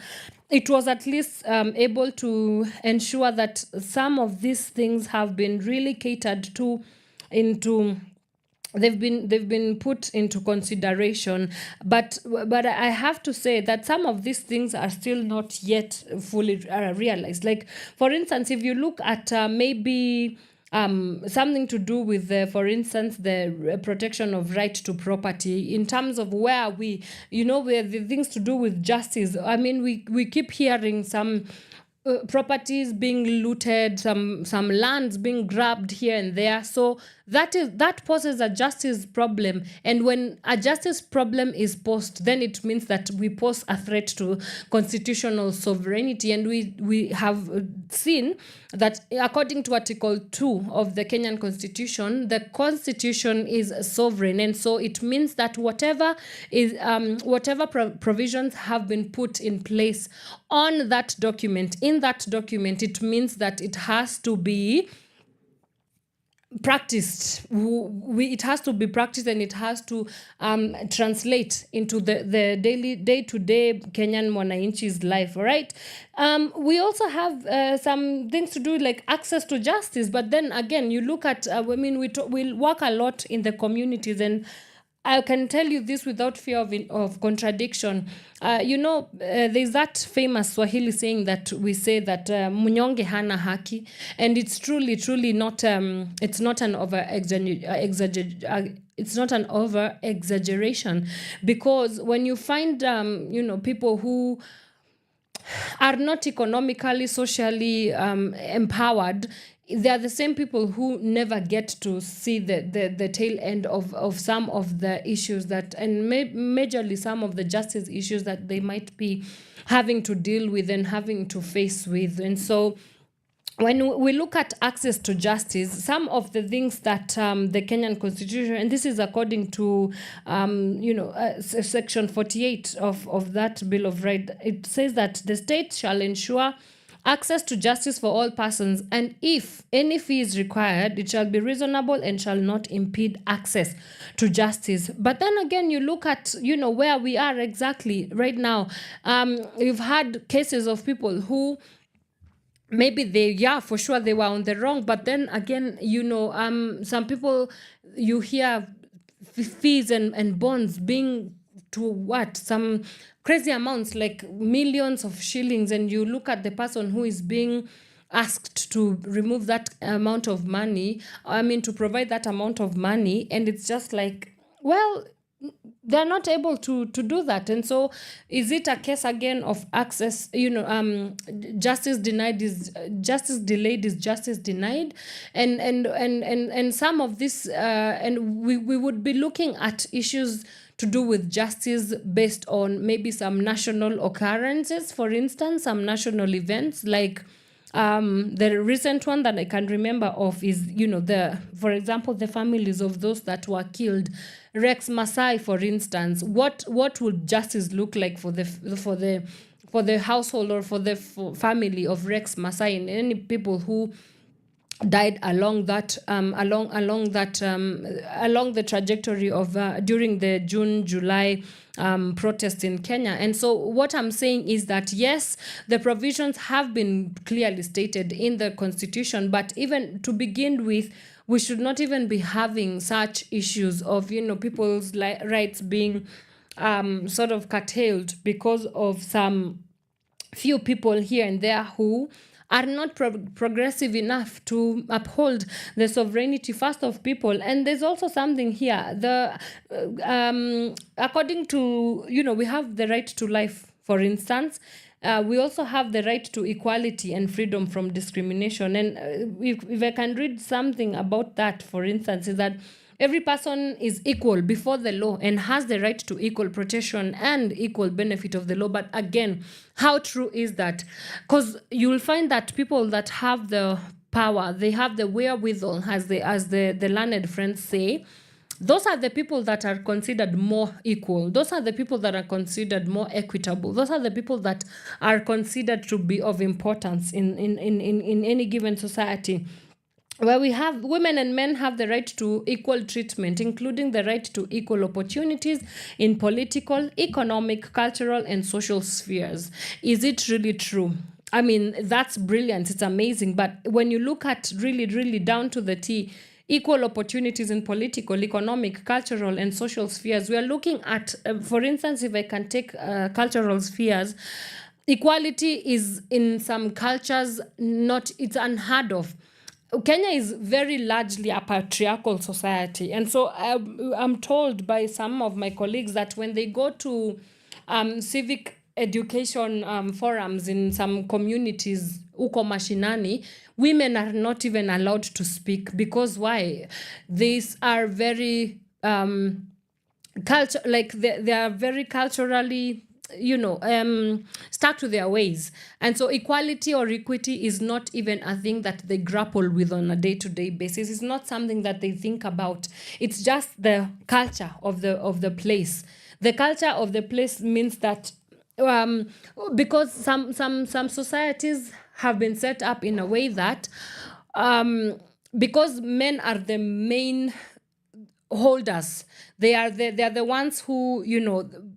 it was at least able to ensure that some of these things have been really catered to they've been put into consideration, but I have to say that some of these things are still not yet fully realized. Like, for instance, if you look at maybe something to do with the, for instance, the protection of right to property, in terms of where we, where the things to do with justice. I mean, we keep hearing some properties being looted, some lands being grabbed here and there. So that poses a justice problem. And when a justice problem is posed, then it means that we pose a threat to constitutional sovereignty. And we have seen that according to Article 2 of the Kenyan Constitution, the Constitution is sovereign. And so it means that whatever provisions have been put in place on that document, in that document, it means that it has to be practiced. It has to be practiced, and it has to translate into the daily, day-to-day Kenyan mwananchi's life. All right. We also have some things to do like access to justice, but then again, you look at we work a lot in the communities, and I can tell you this without fear of contradiction. There's that famous Swahili saying that we say that mnyonge hana haki, and it's truly not. It's not an over exaggeration, because when you find people who are not economically, socially empowered, they are the same people who never get to see the tail end of some of the issues that, and majorly some of the justice issues that they might be having to deal with and having to face with. And so when we look at access to justice, some of the things that the Kenyan Constitution, and this is according to Section 48 of that Bill of Rights, it says that the state shall ensure access to justice for all persons, and if any fee is required, it shall be reasonable and shall not impede access to justice. But then again, you look at where we are exactly right now. You've had cases of people who maybe for sure they were on the wrong, but then again, some people, you hear fees and bonds being to some crazy amounts, like millions of shillings, and you look at the person who is being asked to remove that amount of money, to provide that amount of money, and it's just like, well, they're not able to do that. And so is it a case again of access, justice denied is justice delayed is justice denied? And some of this, and we would be looking at issues to do with justice based on maybe some national occurrences, for instance, some national events, like the recent one that I can remember of is, for example, the families of those that were killed, Rex Masai, for instance. What would justice look like for the household or for the family of Rex Masai and any people who died along the trajectory of during the June-July protests in Kenya? And so what I'm saying is that yes, the provisions have been clearly stated in the Constitution, but even to begin with, we should not even be having such issues of people's rights being sort of curtailed because of some few people here and there who are not progressive enough to uphold the sovereignty first of people. And there's also something here. According to, we have the right to life, for instance. We also have the right to equality and freedom from discrimination. And if I can read something about that, for instance, is that every person is equal before the law and has the right to equal protection and equal benefit of the law. But again, how true is that? Because you'll find that people that have the power, they have the wherewithal, as the learned friends say, those are the people that are considered more equal. Those are the people that are considered more equitable. Those are the people that are considered to be of importance in any given society, where we have women and men have the right to equal treatment, including the right to equal opportunities in political, economic, cultural, and social spheres. Is it really true? I mean, that's brilliant. It's amazing. But when you look at really, really down to the T, equal opportunities in political, economic, cultural, and social spheres, we are looking at, for instance, if I can take cultural spheres, equality is in some cultures it's unheard of. Kenya is very largely a patriarchal society. And so I'm told by some of my colleagues that when they go to civic education forums in some communities, uko mashinani, women are not even allowed to speak. Because why? These are very culture, like they are very culturally, stuck to their ways. And so equality or equity is not even a thing that they grapple with on a day-to-day basis. It's not something that they think about. It's just the culture of the place. The culture of the place means that because some societies have been set up in a way that because men are the main holders, they are the ones who,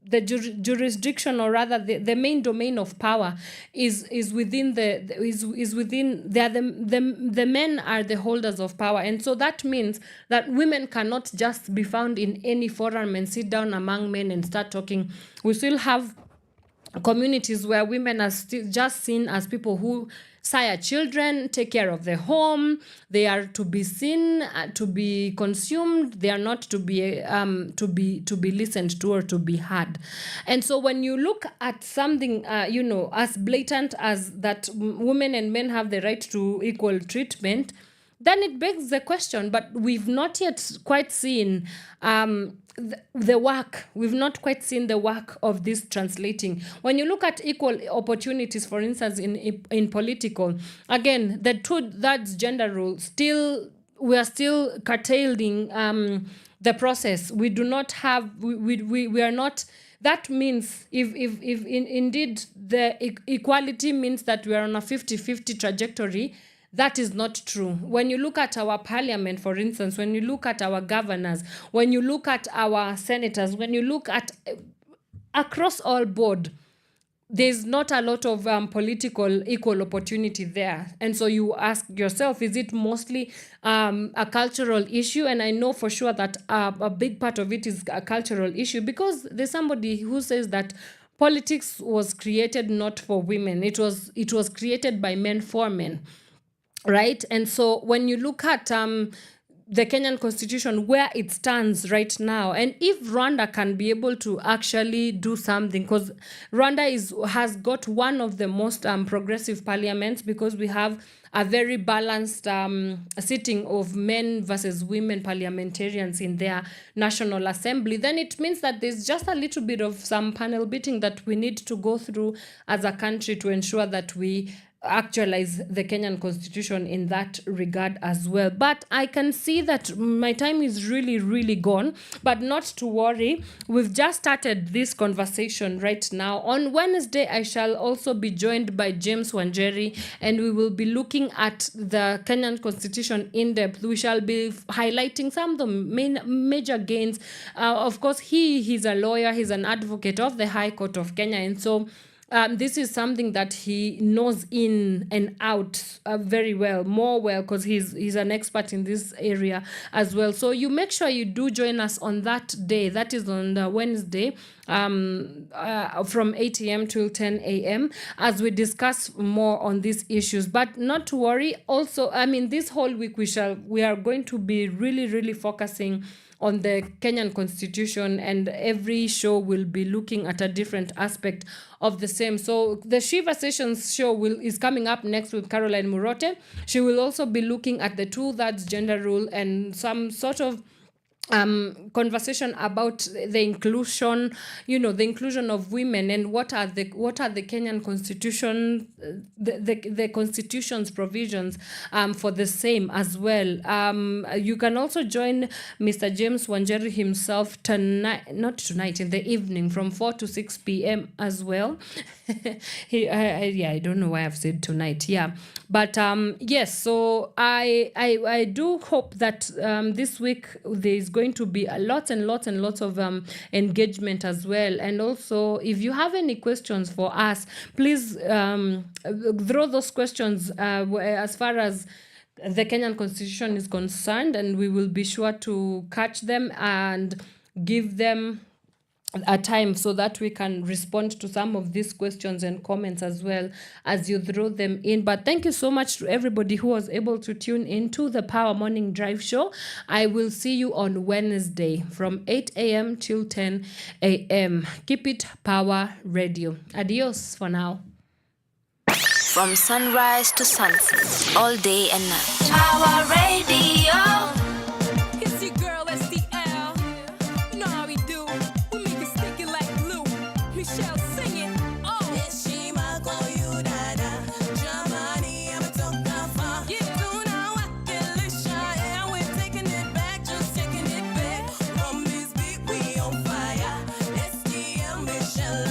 the jurisdiction, or rather the main domain of power is within they are the men are the holders of power. And so that means that women cannot just be found in any forum and sit down among men and start talking. We still have communities where women are still just seen as people who sire children, take care of the home. They are to be seen, to be consumed. They are not to be listened to or to be heard. And so when you look at something, as blatant as that, women and men have the right to equal treatment, then it begs the question, but we've not yet quite seen the work. We've not quite seen the work of this translating. When you look at equal opportunities, for instance, in political, again, the 2/3 gender rule, we are still curtailing the process. We do not have, we are not. That means if indeed the equality means that we are on a 50-50 trajectory, that is not true. When you look at our parliament, for instance, when you look at our governors, when you look at our senators, when you look at across all board, there's not a lot of political equal opportunity there. And so you ask yourself, is it mostly a cultural issue? And I know for sure that a big part of it is a cultural issue, because there's somebody who says that politics was created not for women. It was created by men for men. Right? And so when you look at the Kenyan constitution, where it stands right now, and if Rwanda can be able to actually do something, because Rwanda has got one of the most progressive parliaments, because we have a very balanced sitting of men versus women parliamentarians in their National Assembly, then it means that there's just a little bit of some panel beating that we need to go through as a country to ensure that we actualize the Kenyan constitution in that regard as well. But I can see that my time is really, really gone, but not to worry. We've just started this conversation right now. On Wednesday, I shall also be joined by James Wanjeri, and we will be looking at the Kenyan constitution in depth. We shall be highlighting some of the major gains. Of course, he's a lawyer, he's an advocate of the High Court of Kenya, and so this is something that he knows in and out very well, because he's an expert in this area as well. So you make sure you do join us on that day. That is on the Wednesday from 8 a.m. till 10 a.m. as we discuss more on these issues. But not to worry. Also, this whole week we are going to be really, really focusing on the Kenyan constitution, and every show will be looking at a different aspect of the same. So the Shiva Sessions show is coming up next with Caroline Murote. She will also be looking at the 2/3 gender rule and some sort of conversation about the inclusion, the inclusion of women, and what are the Kenyan constitution, the constitution's provisions for the same as well. You can also join Mr. James Wanjeri himself not tonight, in the evening from 4 to 6 p.m. as well. I don't know why I've said tonight. Yeah, but yes. So I do hope that this week there is going to be lots and lots of engagement as well. And also, if you have any questions for us, please throw those questions as far as the Kenyan constitution is concerned, and we will be sure to catch them and give them a time so that we can respond to some of these questions and comments as well as you throw them in. But thank you so much to everybody who was able to tune into the Power Morning Drive Show. I will see you on Wednesday from 8 a.m. till 10 a.m. Keep it Power Radio. Adios for now. From sunrise to sunset, all day and night. Power Radio. It's your girl SDL. You know how we do. We make it sticky like glue. Michelle sing it. Oh. Yeah. And we're taking it back, just taking it back. From this beat, we on fire. SDL Michelle,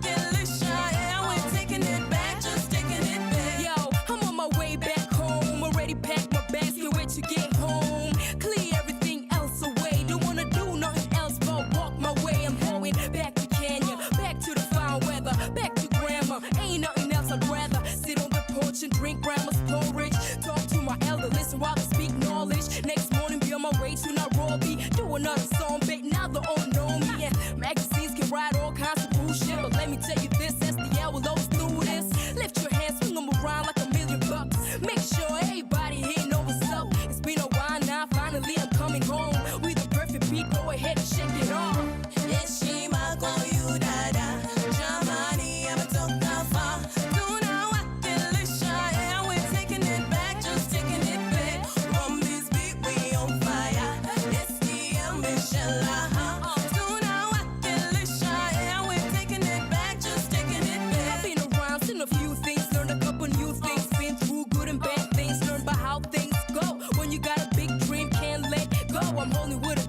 and we're taking it back, just taking it back. Yo, I'm on my way back home. Already packed my bags, can't wait to get home. Clear everything else away. Don't wanna do nothing else but walk my way. I'm going back to Kenya, back to the fine weather, back to grandma. Ain't nothing else I'd rather sit on the porch and drink grandma's porridge. Talk to my elder, listen while I speak knowledge. Next morning, be on my way to Nairobi. Do another song, bait, now they all know me. And magazines can write all kinds of bullshit. But let me tell you this, SDL will always do this. Lift your hands, swing them around like $1,000,000. Make sure everybody here know what's up. It's been a while now, finally I'm coming home. With the perfect beat, go ahead and shake it off. And we're taking it back, just taking it back. From this beat, we on fire. SDM Michelle, and we're taking it back, just taking it back. Been around, seen a few things, learned a couple new things. Been through good and bad things, learned about how things go. When you got a big dream, can't let go. I'm holding with a